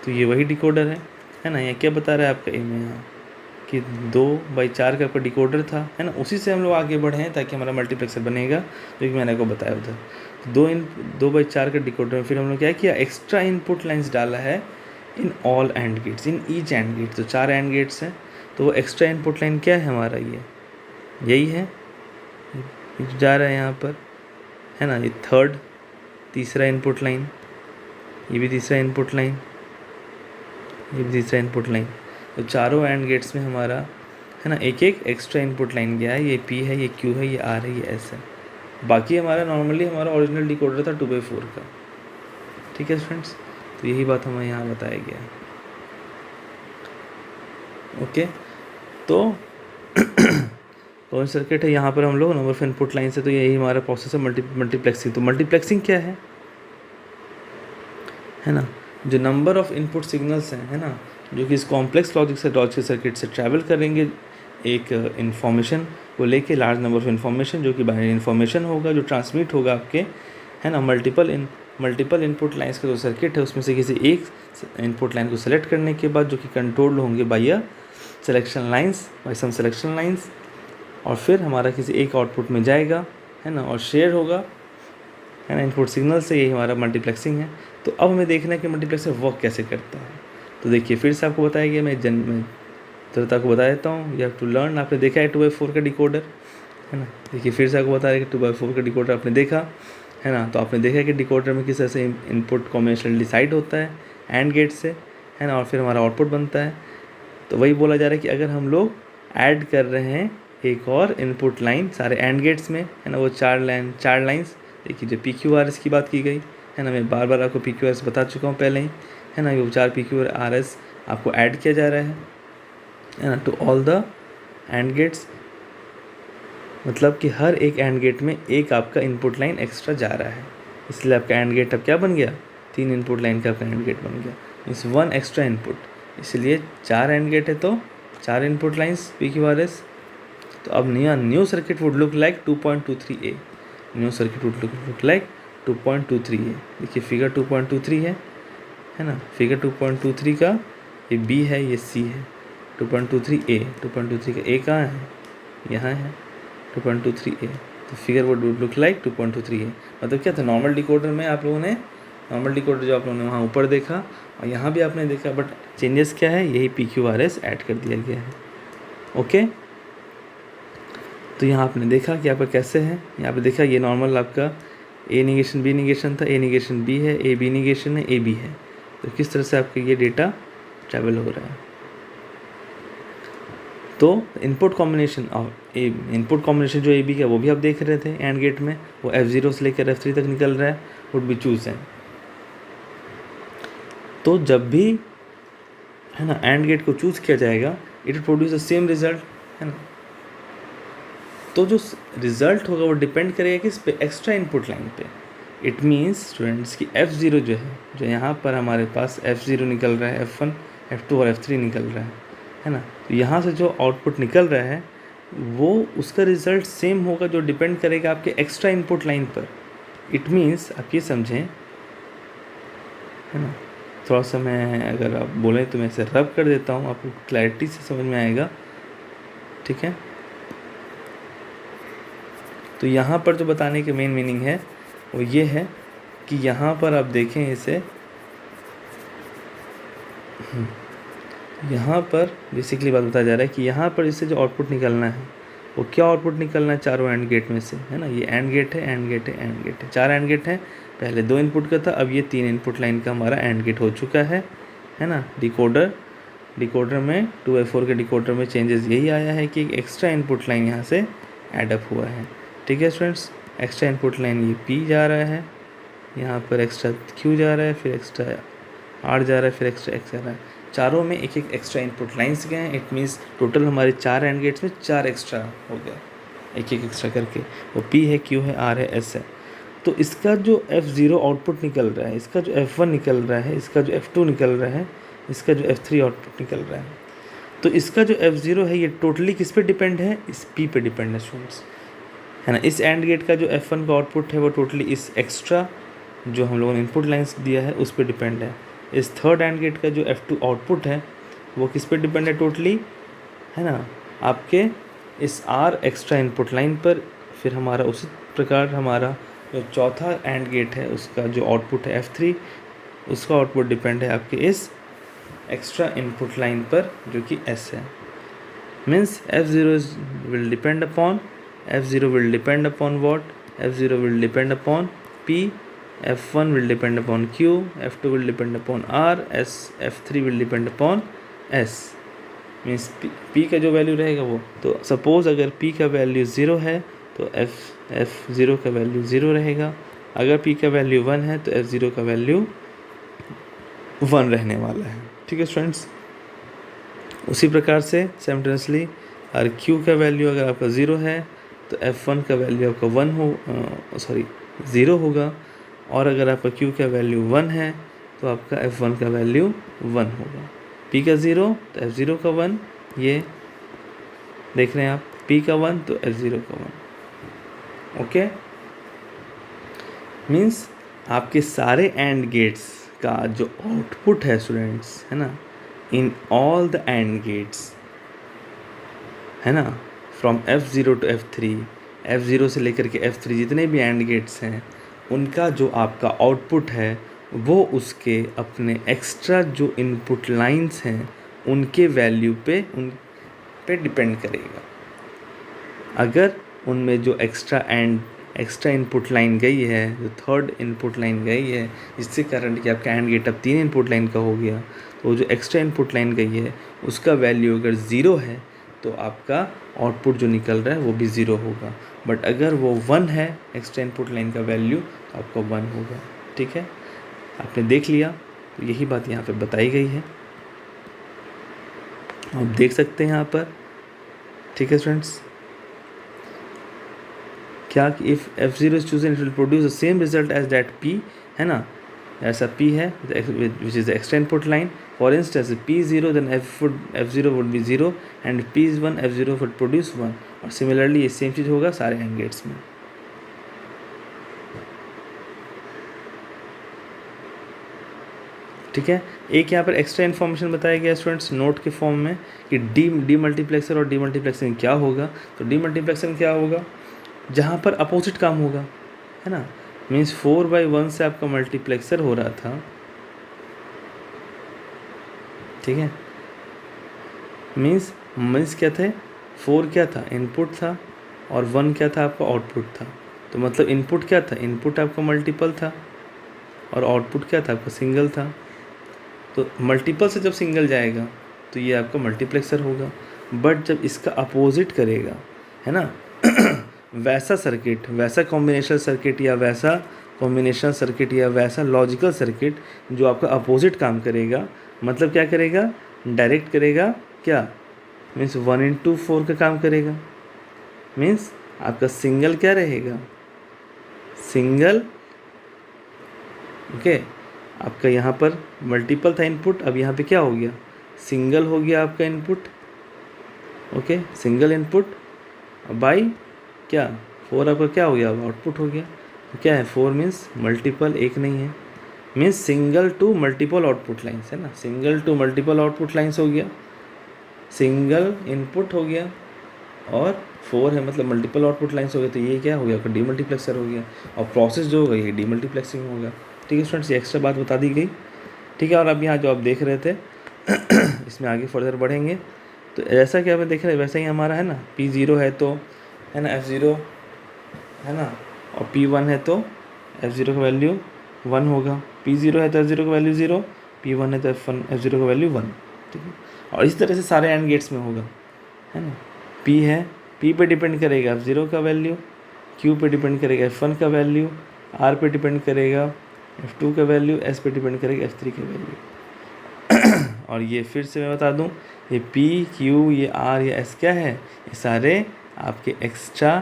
तो ये वही डिकोडर है ना। ये क्या बता रहा है आपका ए में यहाँ कि 2/4 का आपका डिकोडर था, है ना। उसी से हम लोग आगे बढ़े हैं ताकि हमारा मल्टीप्लेक्सर बनेगा, जो कि मैंने आपको बताया उधर। तो 2/4 का डिकोडर में फिर हम लोग क्या किया, एक्स्ट्रा इनपुट लाइंस डाला है in all and gates, in each and gate. तो 4 एंड गेट्स हैं, तो वो एक्स्ट्रा इनपुट लाइन क्या है हमारा, ये यही है, ये जो जा रहा है यहाँ पर, है ना। ये तीसरा इनपुट लाइन, ये भी तीसरा इनपुट लाइन, ये भी तीसरा इनपुट लाइन। तो चारों एंड गेट्स में हमारा, है ना, एक एक एक्स्ट्रा इनपुट लाइन गया है। ये P है, ये Q है, ये R है, ये S है। बाकी हमारा नॉर्मली हमारा ओरिजिनल डिकोडर था 2/4 का। ठीक है फ्रेंड्स, तो यही बात हमें यहाँ बताया गया है। ओके, तो कौन सर्किट है यहाँ पर हम लोग नंबर ऑफ इनपुट लाइन से, तो यही हमारा प्रोसेस है मल्टीप्लेक्सिंग। तो मल्टीप्लेक्सिंग क्या है ना, जो नंबर ऑफ इनपुट सिग्नल्स हैं, है ना, जो कि इस कॉम्प्लेक्स लॉजिक सर्किट से ट्रैवल करेंगे एक इन्फॉर्मेशन को लेके, लार्ज नंबर ऑफ इन्फॉर्मेशन, जो कि बाइनरी इन्फॉर्मेशन होगा, जो ट्रांसमिट होगा आपके, है ना, मल्टीपल इनपुट लाइन्स का जो सर्किट है, उसमें से किसी एक इनपुट लाइन को सेलेक्ट करने के बाद, जो कि कंट्रोल्ड होंगे बाय सम सिलेक्शन लाइन्स, और फिर हमारा किसी एक आउटपुट में जाएगा, है ना, और शेयर होगा, है ना, इनपुट सिग्नल से। यही हमारा मल्टीप्लेक्सिंग है। तो अब हमें देखना है कि मल्टीप्लेक्सर वर्क कैसे करता है। तो देखिए, फिर से आपको बताया गया, मैं तुरंत आपको बता देता हूँ, यू हैव टू लर्न। आपने देखा है 2/4 का डिकोडर, है ना। देखिए, फिर से आपको बताया कि 2/4 का डिकोडर आपने देखा, है ना। तो आपने देखा कि डिकोडर में किस तरह से इनपुट कॉम्बिनेशन डिसाइड होता है एंड गेट से, है ना, और फिर हमारा आउटपुट बनता है। तो वही बोला जा रहा है कि अगर हम लोग ऐड कर रहे हैं एक और इनपुट लाइन सारे एंड गेट्स में, है ना, वो 4 लाइन्स। देखिए, जो PQRS की बात की गई, है ना, मैं बार बार आपको PQRS बता चुका हूँ पहले ही, है ना। ये 4 PQRS आपको ऐड किया जा रहा है ना, to all the and gates. मतलब कि हर एक एंड गेट में एक आपका इनपुट लाइन एक्स्ट्रा जा रहा है, इसलिए आपका एंड गेट अब क्या बन गया, 3 इनपुट लाइन का आपका एंड गेट बन गया, मीन्स 1 एक्स्ट्रा इनपुट। इसलिए 4 एंड गेट है तो 4 इनपुट लाइन्स PQRS। तो अब new circuit would look like 2.23a, new circuit would look like 2.23a। देखिए, फिगर 2.23 है ना, फिगर 2.23 का ये B है, ये C है, 2.23a, 2.23 का A कहाँ है, यहाँ है 2.23a। तो figure would look like 2.23a। मतलब क्या था, नॉर्मल डिकोडर में आप लोगों ने, नॉर्मल डिकोडर जो आप लोगों ने वहाँ ऊपर देखा और यहाँ भी आपने देखा, बट चेंजेस क्या है, यही PQRS ऐड कर दिया गया है। ओके, तो यहाँ आपने देखा कि आपका कैसे है, यहाँ पे देखा ये नॉर्मल आपका A निगेशन B निगेशन था, A निगेशन B है, A B निगेशन है, A B है। तो किस तरह से आपका ये डेटा ट्रैवल हो रहा है। तो इनपुट कॉम्बिनेशन जो A B का वो भी आप देख रहे थे एंड गेट में, वो F0 से लेकर F3 तक निकल रहा है, वुड बी चूज है। तो जब भी, है ना, एंड गेट को चूज़ किया जाएगा, it will produce the same result, है ना। तो जो रिज़ल्ट होगा वो डिपेंड करेगा किस पे, एक्स्ट्रा इनपुट लाइन पे। इट मीन्स स्टूडेंट्स कि F0 जो है, जो यहाँ पर हमारे पास F0 निकल रहा है, F1, F2 और F3 निकल रहा है ना। तो यहाँ से जो आउटपुट निकल रहा है वो उसका रिज़ल्ट सेम होगा, जो डिपेंड करेगा आपके एक्स्ट्रा इनपुट लाइन पर। इट मीन्स आप ये समझें, है ना, थोड़ा सा मैं अगर आप बोलें तो मैं इसे रब कर देता हूँ, आपको क्लैरिटी से समझ में आएगा। ठीक है, तो यहाँ पर जो बताने के मेन मीनिंग है वो ये है कि यहाँ पर आप देखें इसे, यहाँ पर बेसिकली बात बताया जा रहा है कि यहाँ पर इससे जो आउटपुट निकलना है वो क्या आउटपुट निकलना है, चारों एंड गेट में से, है ना। ये एंड गेट है, एंड गेट है, एंड गेट है, 4 एंड गेट है। पहले 2 इनपुट का था, अब ये 3 इनपुट लाइन का हमारा एंड गेट हो चुका है ना। डिकोडर में 2/4 के डिकोडर में चेंजेस यही आया है कि एक एक्स्ट्रा इनपुट लाइन यहाँ से एडअप हुआ है। ठीक है स्टूडेंट्स, एक्स्ट्रा इनपुट लाइन ये P जा रहा है, यहाँ पर एक्स्ट्रा Q जा रहा है, फिर एक्स्ट्रा R जा रहा है, फिर एक्स्ट्रा X जा रहा है। चारों में एक एक एक्स्ट्रा इनपुट लाइन्स गए हैं। इट मीन्स टोटल हमारे 4 एंड गेट्स में 4 एक्स्ट्रा हो गया, एक एक एक्स्ट्रा करके। वो P है, Q है, R है, S है। तो इसका जो F0 आउटपुट निकल रहा है, इसका जो F1 निकल रहा है, इसका जो F2 निकल रहा है, इसका जो F3 आउटपुट निकल रहा है, तो इसका जो F0 है ये टोटली किस पे डिपेंड है? इस P पे डिपेंड है स्टूडेंट्स, है ना। इस एंड गेट का जो F1 का आउटपुट है वो टोटली इस एक्स्ट्रा जो हम लोगों ने इनपुट लाइन्स दिया है उस पर डिपेंड है। इस थर्ड एंड गेट का जो F2 आउटपुट है वो किस पे डिपेंड है टोटली, है ना, आपके इस R एक्स्ट्रा इनपुट लाइन पर। फिर हमारा उसी प्रकार हमारा जो चौथा एंड गेट है उसका जो आउटपुट है F3, उसका आउटपुट डिपेंड है आपके इस एक्स्ट्रा इनपुट लाइन पर जो कि S है। Means F0 will depend upon, F0 will depend upon what? F0 will depend upon P, F1 will depend upon Q, F2 will depend upon R, F3 will depend upon S। Means P का जो value रहेगा वो, तो suppose अगर P का value 0 है तो F0 का वैल्यू 0 रहेगा। अगर P का वैल्यू 1 है तो F0 का वैल्यू 1 रहने वाला है। ठीक है स्टूडेंट्स। उसी प्रकार से सिमिलरली अगर Q का वैल्यू अगर आपका 0 है तो F1 का वैल्यू आपका 0 होगा, और अगर आपका Q का वैल्यू 1 है तो आपका F1 का वैल्यू 1 होगा। P का 0 तो F0 का 1, ये देख रहे हैं आप, P का 1 तो F0 का 1। ओके, मीन्स आपके सारे एंड गेट्स का जो आउटपुट है स्टूडेंट्स, है ना, in all the and gates, है ना, from F0 to F3, F0 से लेकर के F3 जितने भी एंड गेट्स हैं उनका जो आपका आउटपुट है वो उसके अपने एक्स्ट्रा जो इनपुट लाइंस हैं उनके वैल्यू पे डिपेंड करेगा। अगर उनमें जो एक्स्ट्रा इनपुट लाइन गई है, जो थर्ड इनपुट लाइन गई है, जिससे कारण कि आपका एंड गेट अब 3 इनपुट लाइन का हो गया, तो जो एक्स्ट्रा इनपुट लाइन गई है उसका वैल्यू अगर 0 है तो आपका आउटपुट जो निकल रहा है वो भी 0 होगा। बट अगर वो 1 है एक्स्ट्रा इनपुट लाइन का वैल्यू तो आपका 1 होगा। ठीक है, आपने देख लिया, तो यही बात यहाँ पे बताई गई है, आप देख सकते हैं यहाँ पर। ठीक है स्टूडेंट्स, क्या कि if F0 is chosen it will produce the same result as that P, है ना, ऐसा P है which is the extra input line. For instance P0 then F0 would be 0 and P1 F0 would produce 1। और similarly ये same चीज़ होगा सारे and gates में। ठीक है, एक यहाँ पर एक्स्ट्रा इन्फॉर्मेशन बताया गया स्टूडेंट्स नोट के फॉर्म में कि डी मल्टीप्लेक्सर और डी मल्टीप्लेक्सर क्या होगा। तो डी मल्टीप्लेक्सर क्या होगा, जहाँ पर अपोजिट काम होगा, है ना। मीन्स 4/1 से आपका मल्टीप्लेक्सर हो रहा था, ठीक है। मीन्स क्या थे, 4 क्या था, इनपुट था, और 1 क्या था, आपका आउटपुट था। तो मतलब इनपुट क्या था, इनपुट आपका मल्टीपल था, और आउटपुट क्या था, आपका सिंगल था। तो मल्टीपल से जब सिंगल जाएगा तो ये आपका मल्टीप्लेक्सर होगा। बट जब इसका अपोजिट करेगा, है ना, वैसा सर्किट, वैसा कॉम्बिनेशन सर्किट या वैसा कॉम्बिनेशन सर्किट या वैसा लॉजिकल सर्किट जो आपका अपोजिट काम करेगा, मतलब क्या करेगा, डायरेक्ट करेगा, क्या मीन्स 1/4 का काम करेगा। मीन्स आपका सिंगल क्या रहेगा, सिंगल, ओके। आपका यहाँ पर मल्टीपल था इनपुट, अब यहाँ पे क्या हो गया, सिंगल हो गया आपका input, okay, single input by क्या 4 आपका क्या हो गया, आउटपुट हो गया। तो क्या है, 4 मीन्स मल्टीपल, एक नहीं है, means single to multiple output lines, है ना, single to multiple output lines हो गया, सिंगल इनपुट हो गया, और 4 है मतलब मल्टीपल आउटपुट लाइन्स हो गया। तो ये क्या हो गया, आपका डीमल्टीप्लेक्सर हो गया, और प्रोसेस जो होगा ये डीमल्टीप्लेक्सिंग होगा। ठीक है स्टूडेंट्स, ये एक्स्ट्रा बात बता दी गई। ठीक है, और अब यहाँ जो आप देख रहे थे इसमें आगे फर्दर बढ़ेंगे तो ऐसा क्या आप देख रहे हैं, वैसा ही हमारा है ना, P0 है तो, है ना, F0 है ना, और P1 है तो F0 का वैल्यू 1 होगा, P0 है तो F0 का वैल्यू 0, P1 है तो F0 का वैल्यू 1। ठीक है, और इस तरह से सारे एंड गेट्स में होगा, है ना। P है, P पे डिपेंड करेगा F0 का वैल्यू, Q पे डिपेंड करेगा F1 का वैल्यू, R पे डिपेंड करेगा F2 का वैल्यू, S पे डिपेंड करेगा F3 का वैल्यू। और ये फिर से मैं बता दूं, ये P, Q, ये R, ये S क्या है, ये सारे आपके एक्स्ट्रा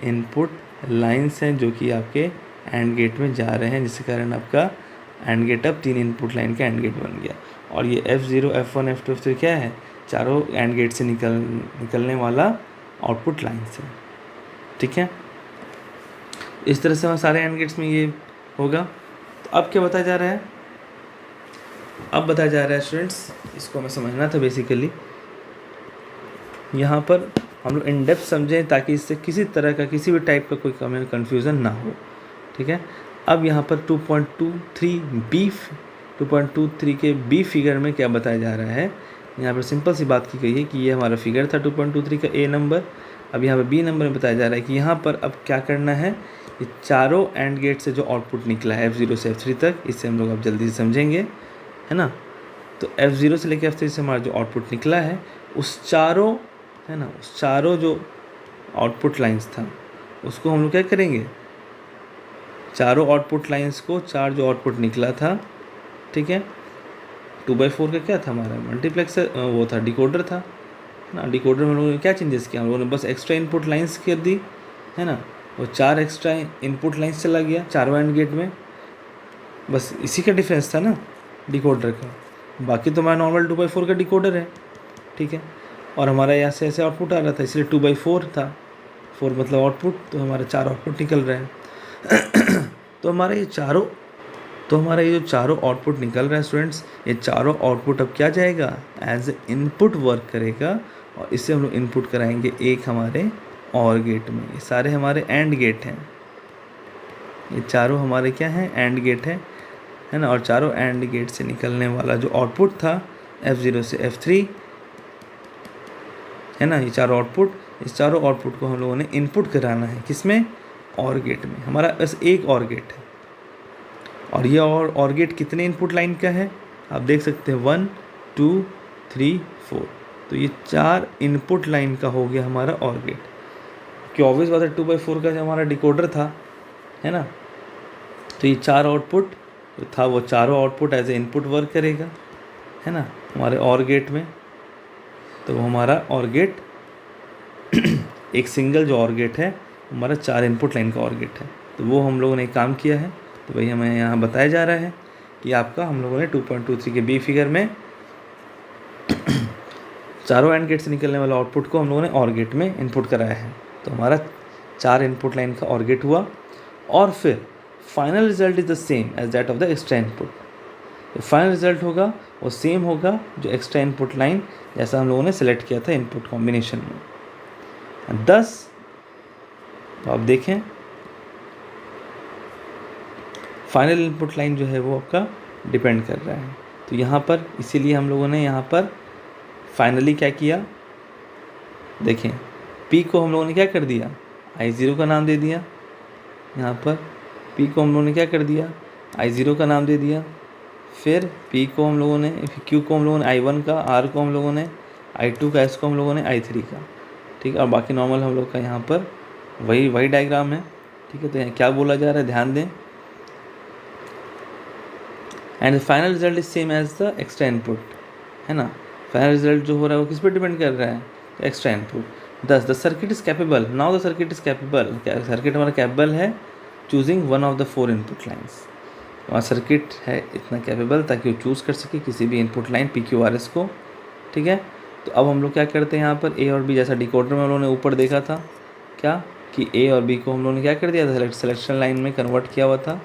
इनपुट लाइंस हैं जो कि आपके एंड गेट में जा रहे हैं, जिसके कारण आपका एंड गेट अब 3 इनपुट लाइन का एंड गेट बन गया। और ये F0, F1, F2, F3 क्या है, चारों एंड गेट से निकलने वाला आउटपुट लाइन से। ठीक है, इस तरह से हमारे सारे एंड गेट्स में ये होगा। तो अब क्या बताया जा रहा है, अब बताया जा रहा है स्टूडेंट्स, इसको हमें समझना था बेसिकली। यहाँ पर हम लोग इन डेप्थ समझें ताकि इससे किसी तरह का किसी भी टाइप का कोई कन्फ्यूज़न ना हो। ठीक है, अब यहाँ पर 2.23 के बी फिगर में क्या बताया जा रहा है, यहाँ पर सिंपल सी बात की गई है कि ये हमारा फिगर था 2.23 का ए नंबर। अब यहाँ पर बी नंबर में बताया जा रहा है कि यहाँ पर अब क्या करना है, ये चारों एंड गेट से जो आउटपुट निकला है F0 से F3 तक, इससे हम लोग अब जल्दी से समझेंगे, है ना। तो F0 से लेकर F3 से हमारा जो आउटपुट निकला है, उस चारों, है ना, उस चारों जो आउटपुट लाइंस था उसको हम लोग क्या करेंगे, चारों आउटपुट लाइंस को, चार जो आउटपुट निकला था, ठीक है, 2/4 का क्या था हमारा मल्टीप्लेक्सर, वो था डिकोडर था ना। डिकोडर में हम लोगों ने क्या चेंजेस किया, हम लोगों ने बस एक्स्ट्रा इनपुट लाइंस कर दी, है ना, वो 4 एक्स्ट्रा इनपुट लाइंस चला गया चारों एंड गेट में, बस इसी का डिफरेंस था ना डिकोडर का। बाकी तो हमारा नॉर्मल 2/4 का डिकोडर है, ठीक है, और हमारा यहाँ से ऐसे आउटपुट आ रहा था, इसलिए 2/4 था, 4 मतलब आउटपुट, तो हमारे 4 आउटपुट निकल रहे हैं। तो हमारे ये जो चारों आउटपुट निकल रहा है स्टूडेंट्स, ये चारों आउटपुट अब क्या जाएगा, एज ए इनपुट वर्क करेगा, और इससे हम लोग इनपुट कराएंगे एक हमारे और गेट में। ये सारे हमारे एंड गेट हैं, ये चारों हमारे क्या हैं, एंड गेट है ना। और चारों एंड गेट से निकलने वाला जो आउटपुट था F0 से F3, है ना, ये चारों आउटपुट, इस चारों आउटपुट को हम लोगों ने इनपुट कराना है, किसमें, और गेट में। हमारा बस एक और गेट है, और ये और गेट कितने इनपुट लाइन का है आप देख सकते हैं, 1 2 3 4, तो ये 4 इनपुट लाइन का हो गया हमारा और गेट। कि ऑब्वियस बात है 2/4 का जो हमारा डिकोडर था, है ना, तो ये 4 आउटपुट जो था वो चारों output as a input work करेगा, है ना, हमारे और गेट में। तो वो हमारा और गेट एक सिंगल जो और गेट है हमारा 4 इनपुट लाइन का और गेट है, तो वो हम लोगों ने काम किया है। तो वही हमें यहाँ बताया जा रहा है कि आपका हम लोगों ने 2.23 के बी फिगर में चारों एंड गेट से निकलने वाला आउटपुट को हम लोगों ने और गेट में इनपुट कराया है। तो हमारा 4 इनपुट लाइन का और गेट हुआ, और फिर final result is the same as that of the extra input. जो फाइनल रिजल्ट होगा वो सेम होगा जो एक्स्ट्रा इनपुट लाइन जैसा हम लोगों ने सेलेक्ट किया था इनपुट कॉम्बिनेशन में। 10, तो आप देखें फाइनल इनपुट लाइन जो है वो आपका डिपेंड कर रहा है। तो यहाँ पर इसीलिए हम लोगों ने यहाँ पर फाइनली क्या किया, देखें P को हम लोगों ने क्या कर दिया, I0 का नाम दे दिया। यहाँ पर P को हम लोगों ने क्या कर दिया, I0 का नाम दे दिया। फिर P को हम लोगों ने, Q को हम लोगों ने I1 का, R को हम लोगों ने I2 का, S को हम लोगों ने I3 का, ठीक है। और बाकी नॉर्मल हम लोग का यहाँ पर वही डायग्राम है, ठीक है। तो यहाँ क्या बोला जा रहा है ध्यान दें, and final result is same as the extra input, है ना। फाइनल रिजल्ट जो हो रहा है वो किस पर डिपेंड कर रहा है, तो extra input. 10, the circuit is capable, now the circuit is capable, circuit हमारा कैपेबल है choosing one of the 4 input lines. हमारा सर्किट है इतना कैपेबल ताकि वो चूज़ कर सके किसी भी इनपुट लाइन PQRS को, ठीक है। तो अब हम लोग क्या करते हैं यहाँ पर, A और B जैसा डिकोडर में हम लोगों ने ऊपर देखा था क्या कि A और B को हम लोगों ने क्या कर दिया था, सिलेक्शन लाइन में कन्वर्ट किया हुआ था।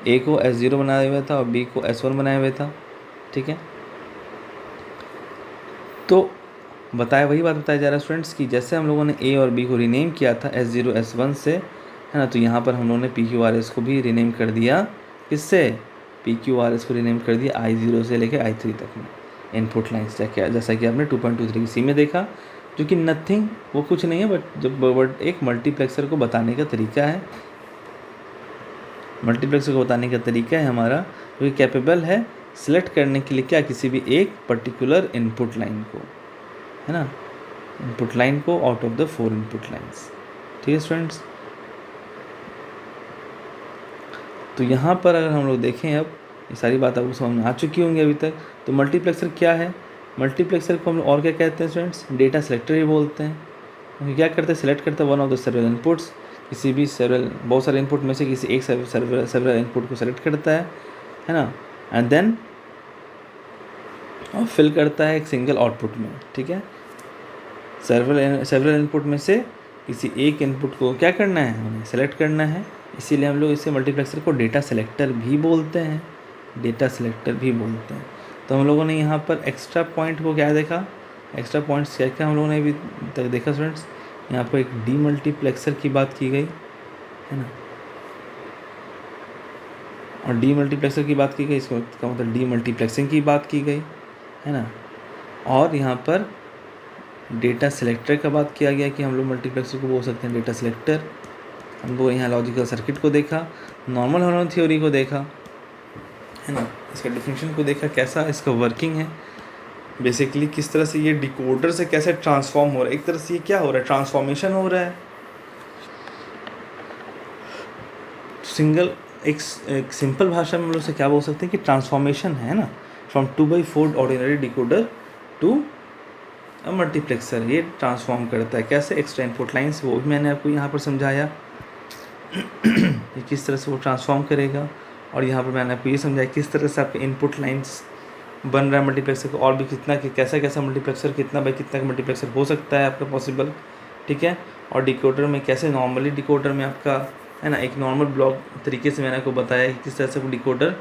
A को S0 बनाया हुआ था और B को S1 बनाया हुआ था, ठीक है। तो वही बात बताया जा रहा है स्टूडेंट्स कि जैसे हम लोगों ने A और B को रीनेम किया था S0 S1 से, है ना, तो यहाँ पर हम लोगों ने PQRS को भी रीनेम कर दिया, किससे, PQRS को रीनेम कर दिया I0 से लेकर I3 तक में इनपुट लाइन्स, जैसा कि आपने 2.23 की सी में देखा, जो कि नथिंग, वो कुछ नहीं है बट एक मल्टीप्लेक्सर को बताने का तरीका है। मल्टीप्लेक्सर को बताने का तरीका है हमारा, जो कि कैपेबल है सिलेक्ट करने के लिए क्या, किसी भी एक पर्टिकुलर इनपुट लाइन को, है ना, इनपुट लाइन को out of the 4 input lines, ठीक है स्टूडेंट्स। तो यहाँ पर अगर हम लोग देखें, अब ये सारी बात आपको समझ में आ चुकी होंगी अभी तक। तो मल्टीप्लेक्सर क्या है, मल्टीप्लेक्सर को हम लोग और क्या कहते हैं स्टूडेंट्स, डेटा सेलेक्टर ही बोलते हैं। क्या करते हैं, सेलेक्ट करते हैं one of the several inputs, किसी भी बहुत सारे इनपुट में से किसी एक सेवरल इनपुट को सेलेक्ट करता है ना, एंड देन और फिल करता है एक सिंगल आउटपुट में, ठीक है। सेवरल इनपुट में से किसी एक इनपुट को क्या करना है, हमें सेलेक्ट करना है, इसीलिए हम लोग इसे मल्टीप्लेक्सर को डेटा सेलेक्टर भी बोलते हैं, डेटा सेलेक्टर भी बोलते हैं। तो हम लोगों ने यहाँ पर एक्स्ट्रा पॉइंट को क्या देखा, एक्स्ट्रा पॉइंट्स क्या क्या हम लोगों ने अभी तक देखा स्टूडेंट्स। यहाँ पर एक डीमल्टीप्लेक्सर की बात की गई है ना, और डीमल्टीप्लेक्सर की बात की गई, इसका मतलब डीमल्टीप्लेक्सिंग की बात की गई है ना। और यहाँ पर डेटा सेलेक्टर का बात किया गया कि हम लोग मल्टीप्लेक्सर को बोल सकते हैं डेटा सेलेक्टर। हम लोग यहाँ लॉजिकल सर्किट को देखा, नॉर्मल हार्मोनिक थ्योरी को देखा है ना, इसका डिफिनेशन को देखा, कैसा इसका वर्किंग है, बेसिकली किस तरह से ये डिकोडर से कैसे ट्रांसफॉर्म हो रहा है। एक तरह से ये क्या हो रहा है, ट्रांसफॉर्मेशन हो रहा है। एक सिंपल भाषा में हम लोग से क्या बोल सकते हैं कि ट्रांसफॉर्मेशन है ना, from 2/4 ordinary decoder to multiplexer, ये ट्रांसफॉर्म करता है कैसे, एक्स्ट्रा इनपुट लाइन्स, वो भी मैंने आपको यहाँ पर समझाया ये किस तरह से वो ट्रांसफॉर्म करेगा। और यहाँ पर मैंने आपको ये समझाया किस तरह से आपके इनपुट लाइन्स बन रहा है मल्टीप्लेक्सर को, और भी कितना कि कैसा मल्टीप्लेक्सर कितना बाई कितना का मल्टीप्लेक्सर हो सकता है आपका पॉसिबल, ठीक है। और डिकोडर में कैसे नॉर्मली डिकोडर में आपका है ना एक नॉर्मल ब्लॉक तरीके से मैंने आपको बताया कि किस तरह से वो डिकोडर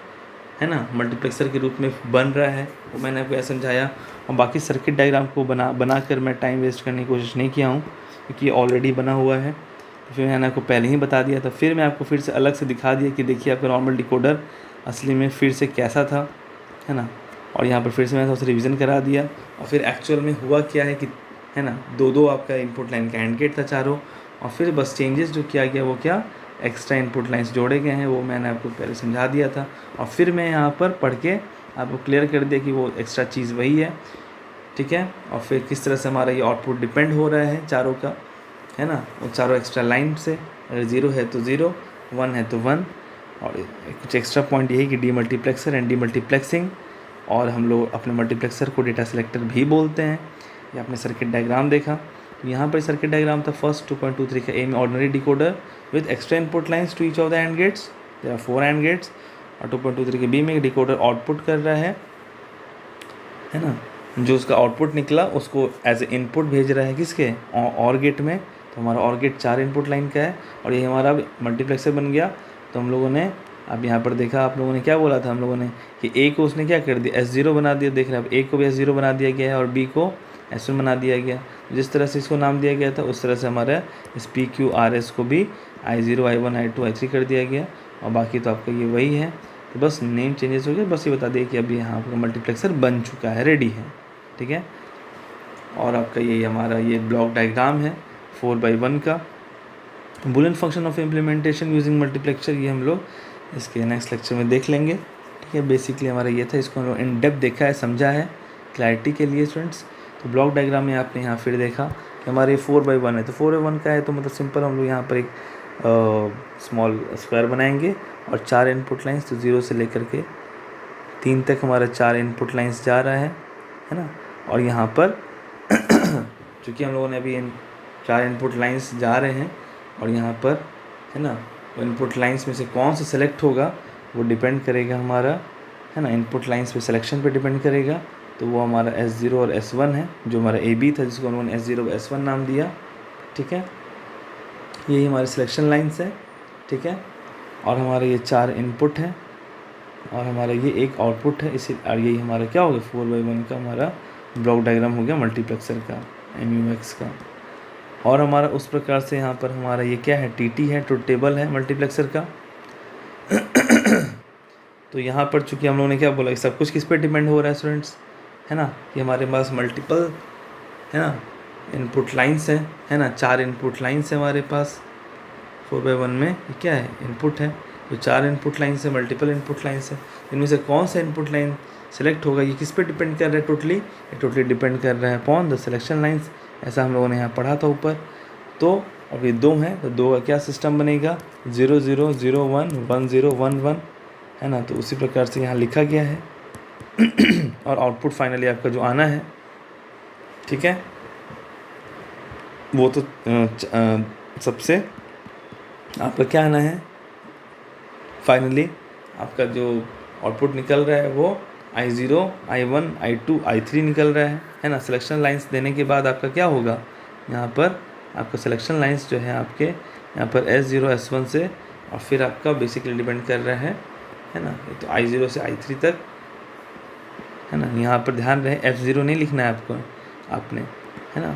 है ना मल्टीप्लेक्सर के रूप में बन रहा है, वो मैंने आपको ऐसा समझाया। और बाकी सर्किट डायग्राम को बनाकर मैं टाइम वेस्ट करने की कोशिश नहीं किया हूँ, क्योंकि ये ऑलरेडी बना हुआ है, तो फिर मैंने आपको पहले ही बता दिया था। फिर मैं आपको फिर से अलग से दिखा दिया कि देखिए आपका नॉर्मल डिकोडर असली में फिर से कैसा था है ना। और यहाँ पर फिर से मैंने थोड़ा सा रिविज़न करा दिया, और फिर एक्चुअल में हुआ क्या है कि है ना दो आपका इनपुट लाइन का एंड गेट था चारों, और फिर बस चेंजेस जो किया गया वो क्या एक्स्ट्रा इनपुट लाइन्स जोड़े गए हैं, वो मैंने आपको पहले समझा दिया था। और फिर मैं यहाँ पर पढ़ के आपको क्लियर कर दिया कि वो एक्स्ट्रा चीज़ वही है, ठीक है। और फिर किस तरह से हमारा ये आउटपुट डिपेंड हो रहा है चारों का है ना, वो चारों एक्स्ट्रा लाइन से, अगर 0 है तो 0, 1 है तो 1। और कुछ एक्स्ट्रा पॉइंट यही कि डीमल्टीप्लेक्सर एंड डीमल्टीप्लेक्सिंग, और हम लोग अपने मल्टीप्लेक्सर को डेटा सेलेक्टर भी बोलते हैं। ये आपने सर्किट डायग्राम देखा, तो यहाँ पर सर्किट डायग्राम था फर्स्ट 2.23 का ए में ordinary decoder with extra input lines to each of the and gates, there are 4 and gates. और 2.23 के बी में डिकोडर आउटपुट कर रहा है ना, जो उसका आउटपुट निकला उसको एज ए इनपुट भेज रहा है किसके और गेट में। तो हमारा और गेट 4 इनपुट लाइन का है, और ये हमारा मल्टीप्लेक्सर बन गया। तो हम लोगों ने अब यहाँ पर देखा, आप लोगों ने क्या बोला था हम लोगों ने कि ए को उसने क्या कर दिया S0 बना दिया, देख रहे हैं अब ए को भी S0 बना दिया गया है और बी को S1 बना दिया गया। जिस तरह से इसको नाम दिया गया था उस तरह से हमारा इस PQRS को भी I0 I1 I2 I3 कर दिया गया, और बाकी तो आपका ये वही है। तो बस नेम चेंजेस हो गया, बस ये बता दिए कि अभी यहाँ पर मल्टीप्लेक्सर बन चुका है, रेडी है, ठीक है। और आपका ये हमारा ये ब्लॉक डायग्राम है 4/1 का, Boolean function of implementation using multiplexer, ये हम लोग इसके नेक्स्ट लेक्चर में देख लेंगे, ठीक है। बेसिकली हमारा ये था, इसको हम लोग इन डेप्थ देखा है, समझा है क्लैरिटी के लिए स्टूडेंट्स। तो ब्लॉक डायग्राम में आपने यहाँ फिर देखा कि हमारे 4/1 है, तो 4/1 का है तो मतलब सिंपल हम लोग यहाँ पर एक स्मॉल स्क्वायर बनाएंगे, और 4 इनपुट लाइन्स, तो 0 से लेकर के 3 तक हमारा 4 इनपुट लाइन्स जा रहा है ना। और यहाँ पर चूँकि हम लोगों ने अभी 4 इनपुट लाइन्स जा रहे हैं, और यहाँ पर है ना इनपुट लाइन्स में से कौन सा सेलेक्ट होगा वो डिपेंड करेगा हमारा है ना इनपुट लाइन्स पे सिलेक्शन पे डिपेंड करेगा। तो वो हमारा S0 और S1 है, जो हमारा AB था जिसको हम लोगों ने S0 और S1 नाम दिया, ठीक है। यही हमारे सिलेक्शन लाइन्स है, ठीक है। और हमारा ये 4 इनपुट है, और हमारा ये एक आउटपुट है, इसी और यही हमारा क्या हो गया 4/1 का हमारा ब्लॉक डायग्राम हो गया मल्टीप्लेक्सर का MUX का। और हमारा उस प्रकार से यहाँ पर हमारा ये क्या है TT है, ट्रुथ टेबल है मल्टीप्लेक्सर का। तो यहाँ पर चूँकि हम लोगों ने क्या बोला कि सब कुछ किस पे डिपेंड हो रहा है स्टूडेंट्स, है ना, कि हमारे पास मल्टीपल है ना इनपुट लाइन्स है ना, 4 इनपुट लाइन्स है हमारे पास 4/1 में। ये क्या है इनपुट है, तो 4 इनपुट लाइन्स है, मल्टीपल इनपुट लाइन्स है। इनमें से कौन सा इनपुट लाइन सेलेक्ट होगा ये किस पे डिपेंड कर रहा है टोटली, ये टोटली डिपेंड कर रहा है अपॉन द सिलेक्शन लाइन्स, ऐसा हम लोगों ने यहाँ पढ़ा था ऊपर। तो अब ये 2 हैं, तो 2 का क्या सिस्टम बनेगा 0 0 0 1 1 0 1 1 है ना। तो उसी प्रकार से यहाँ लिखा गया है और आउटपुट फाइनली आपका जो आना है, ठीक है, वो तो सबसे आपका क्या आना है, फाइनली आपका जो आउटपुट निकल रहा है वो I0, I1, I2, I3 निकल रहा है ना। सिलेक्शन लाइंस देने के बाद आपका क्या होगा, यहाँ पर आपका सिलेक्शन लाइंस जो है आपके यहाँ पर S0, S1 से, और फिर आपका बेसिकली डिपेंड कर रहा है ना, ये तो I0 से I3 तक है ना। यहाँ पर ध्यान रहे F0 नहीं लिखना है आपने, है ना।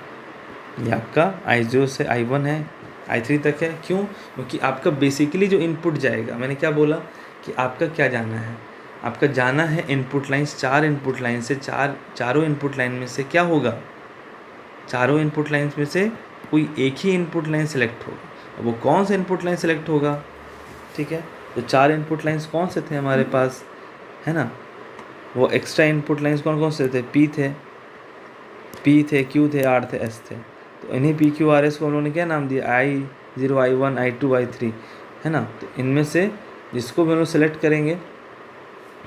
ये आपका I0 से I1 है, I3 तक है। क्यों? क्योंकि आपका बेसिकली जो इनपुट जाएगा, मैंने क्या बोला कि आपका क्या जाना है, आपका जाना है इनपुट लाइंस, 4 इनपुट लाइन से, चारों इनपुट लाइन में से क्या होगा, चारों इनपुट लाइंस में से कोई एक ही इनपुट लाइन सेलेक्ट होगा। अब वो कौन सा इनपुट लाइन सेलेक्ट होगा, ठीक है। तो 4 इनपुट लाइंस कौन से थे हमारे पास, है ना। वो एक्स्ट्रा इनपुट लाइंस कौन कौन से थे, P थे, Q थे, R थे, S थे। तो इन्हीं P, Q, R, S को हम लोगों ने क्या नाम दिया, I0, I1, I2, I3, है ना। तो इनमें से जिसको भी हम लोग सेलेक्ट करेंगे,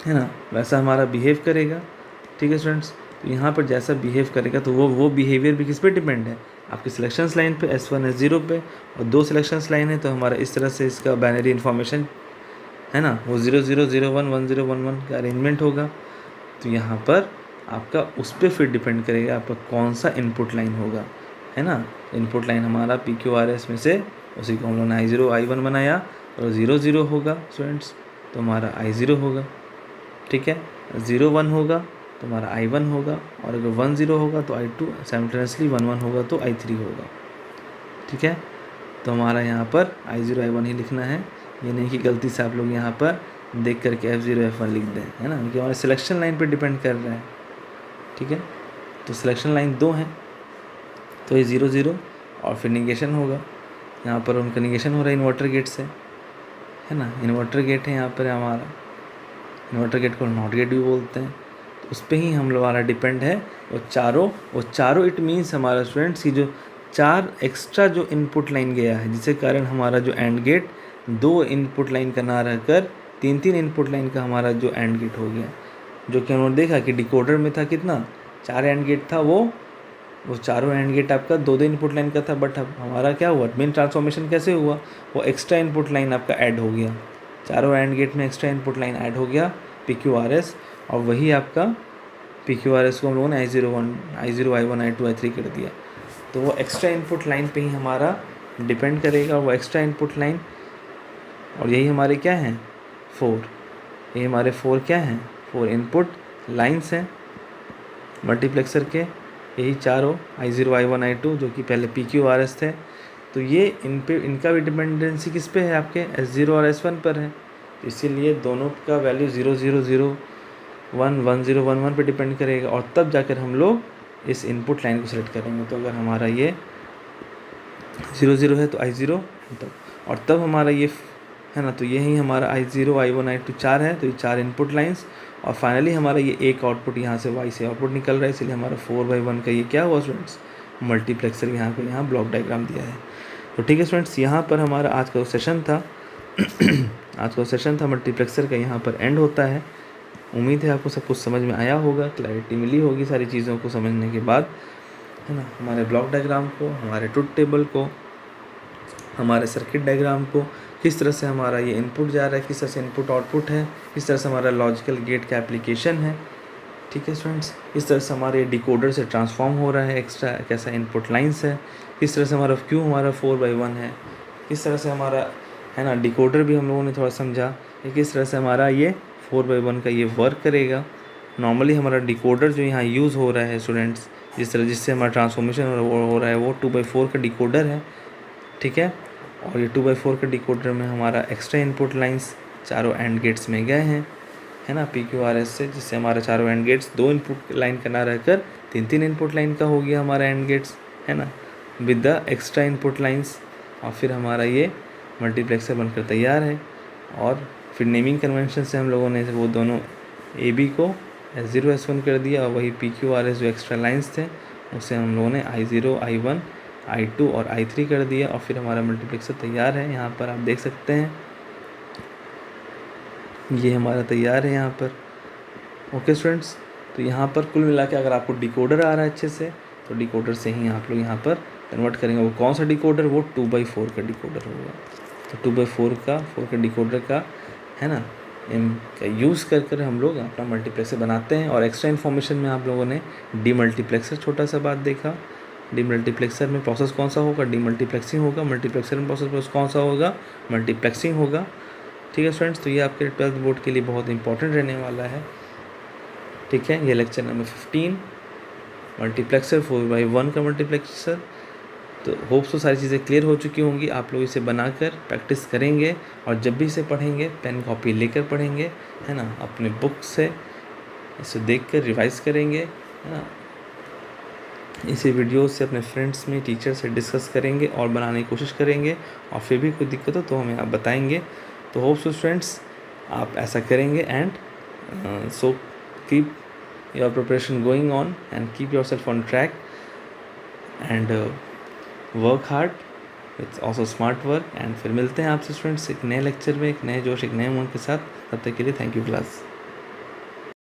है ना, वैसा हमारा बिहेव करेगा, ठीक है स्टूडेंट्स। तो यहाँ पर जैसा बिहेव करेगा तो वो बिहेवियर भी किस पे डिपेंड है, आपकी सिलेक्शंस लाइन पे, S1, S0 पे, और 2 सिलेक्शंस लाइन है तो हमारा इस तरह से इसका बाइनरी इन्फॉर्मेशन है ना, वो 0 0 0 1 1 0 1 1 का अरेंजमेंट होगा। तो यहाँ पर आपका उस पर फिर डिपेंड करेगा आपका कौन सा इनपुट लाइन होगा, है ना। इनपुट लाइन हमारा PQRS में से उसी को हम लोगों ने I0, I1 बनाया, और 0 0 होगा स्टूडेंट्स तो हमारा I0 होगा, ठीक है। 0 1 होगा तो हमारा I1 होगा, और अगर 1 0 होगा तो I2, साइमल्टेनियसली 1 1 होगा तो I3 होगा, ठीक है। तो हमारा यहाँ पर I0, I1 ही लिखना है, ये नहीं कि गलती से आप लोग यहाँ पर देख करके F0, F1 लिख दें, है ना, क्योंकि हमारे सिलेक्शन लाइन पर डिपेंड कर रहा है, ठीक है। तो सिलेक्शन लाइन 2 है तो ये 0 0, और फिर निगेशन होगा, यहाँ पर उनका निगेशन हो रहा है इन्वर्टर गेट से, है ना। इन्वर्टर गेट है यहाँ पर हमारा, इन्वर्टर गेट को नॉट गेट भी बोलते हैं। तो उस पर ही हम लोग हमारा डिपेंड है। वो चारों इट मीन्स हमारा स्टूडेंट्स की जो 4 एक्स्ट्रा जो इनपुट लाइन गया है, जिसके कारण हमारा जो एंड गेट 2 इनपुट लाइन का ना रहकर 3 इनपुट लाइन का हमारा जो एंड गेट हो गया। जो कि हमने देखा कि डिकोडर में था कितना, 4 एंड गेट था, वो चारों एंड गेट आपका 2 इनपुट लाइन का था। बट अब हमारा क्या हुआ, मेन ट्रांसफॉर्मेशन कैसे हुआ, वो एक्स्ट्रा इनपुट लाइन आपका ऐड हो गया, चारों एंड गेट में एक्स्ट्रा इनपुट लाइन ऐड हो गया PQRS, और वही आपका PQRS को हम लोगों ने I0, I1, I2, I3 कर दिया। तो वो एक्स्ट्रा इनपुट लाइन पे ही हमारा डिपेंड करेगा, वो एक्स्ट्रा इनपुट लाइन, और यही हमारे क्या हैं 4, ये हमारे 4 क्या हैं, 4 इनपुट लाइन्स हैं मल्टीप्लेक्सर के, यही चारों I0, I1, I2 जो कि पहले PQRS थे। तो ये इनका भी डिपेंडेंसी किस पे है, आपके S0 और S1 पर है। इसीलिए दोनों का वैल्यू 0 0 0 1 1 0 1 1 पे डिपेंड करेगा, और तब जाकर हम लोग इस इनपुट लाइन को सेलेक्ट करेंगे। तो अगर हमारा ये 0 0 है तो I0, और तब हमारा ये है ना, तो यही हमारा I0, I1, I2 4 है, तो ये 4 इनपुट लाइंस, और फाइनली हमारा ये एक आउटपुट यहाँ से Y से आउटपुट निकल रहा है। इसलिए हमारा 4/1 का ये क्या हुआ स्टूडेंट्स, मल्टीप्लेक्सर यहाँ ब्लॉक डायग्राम दिया है। तो ठीक है स्टूडेंट्स, यहाँ पर हमारा आज का सेशन था आज का सेशन था मल्टीप्लेक्सर का, यहाँ पर एंड होता है। उम्मीद है आपको सब कुछ समझ में आया होगा, क्लैरिटी मिली होगी सारी चीज़ों को समझने के बाद, है ना। हमारे ब्लॉक डायग्राम को, हमारे ट्रुथ टेबल को, हमारे सर्किट डायग्राम को, किस तरह से हमारा ये इनपुट जा रहा है, किस तरह से इनपुट आउटपुट है, किस तरह से हमारा लॉजिकल गेट का एप्लीकेशन है, ठीक है स्टूडेंट्स। इस तरह से हमारे डिकोडर से ट्रांसफॉर्म हो रहा है, एक्स्ट्रा कैसा इनपुट लाइंस है, किस तरह से हमारा क्यों हमारा 4/1 है, किस तरह से हमारा है ना डिकोडर भी हम लोगों ने थोड़ा समझा कि किस तरह से हमारा ये 4/1 का ये वर्क करेगा। नॉर्मली हमारा डिकोडर जो यहाँ यूज़ हो रहा है स्टूडेंट्स, जिससे हमारा ट्रांसफॉर्मेशन हो रहा है वो 2/4 का डिकोडर है, ठीक है। और ये 2/4 के डिकोडर में हमारा एक्स्ट्रा इनपुट लाइंस चारों एंड गेट्स में गए हैं, है ना, PQRS से, जिससे हमारे चारों एंड गेट्स 2 इनपुट लाइन का ना रहकर 3 इनपुट लाइन का हो गया हमारा एंड गेट्स, है ना, with the extra input lines. और फिर हमारा ये मल्टीप्लेक्सर बनकर तैयार है। और फिर नेमिंग कन्वेंशन से हम लोगों ने वो दोनों AB को S0 S1 कर दिया, और वही PQRS जो एक्स्ट्रा लाइंस थे उसे हम लोगों ने I0 I1 I2 और I3 कर दिया, और फिर हमारा मल्टीप्लेक्सर तैयार है। यहाँ पर आप देख सकते हैं ये हमारा तैयार है यहाँ पर। ओके स्टूडेंट्स, तो यहाँ पर कुल मिला के अगर आपको डिकोडर आ रहा है अच्छे से, तो डिकोडर से ही आप लोग यहाँ पर कन्वर्ट करेंगे। वो कौन सा डिकोडर, वो 2/4 का डिकोडर होगा। तो 2/4 का 4 का डिकोडर का है ना का यूज़ कर हम लोग अपना मल्टीप्लेक्सर बनाते हैं। और एक्स्ट्रा इन्फॉर्मेशन में आप लोगों ने डीमल्टीप्लेक्सर छोटा सा बात देखा। डीमल्टीप्लेक्सर में प्रोसेस कौन सा होगा, डीमल्टीप्लेक्सिंग होगा। मल्टीप्लेक्सर में प्रोसेस कौन सा होगा, मल्टीप्लेक्सिंग होगा। ठीक है स्टूडेंट्स, तो ये आपके 12th बोर्ड के लिए बहुत इंपॉर्टेंट रहने वाला है। ठीक है, ये लेक्चर नंबर 15 मल्टीप्लेक्सर 4/1 का मल्टीप्लेक्सर। तो होप्स तो सारी चीज़ें क्लियर हो चुकी होंगी। आप लोग इसे बनाकर प्रैक्टिस करेंगे और जब भी इसे पढ़ेंगे पेन कॉपी लेकर पढ़ेंगे, है ना, अपने बुक से इसे देखकर रिवाइज करेंगे, है ना। इसे वीडियो से अपने फ्रेंड्स में, टीचर से डिस्कस करेंगे और बनाने की कोशिश करेंगे। और फिर भी कोई दिक्कत हो तो हमें आप बताएंगे। तो होप्स फ्रेंड्स आप ऐसा करेंगे। And so keep your preparation going on and keep your self on track and work hard, it's also smart work. And फिर मिलते हैं आपसे स्टूडेंट्स एक नए लेक्चर में, एक नए जोश, एक नए उमंग के साथ। तब तक के लिए थैंक यू क्लास।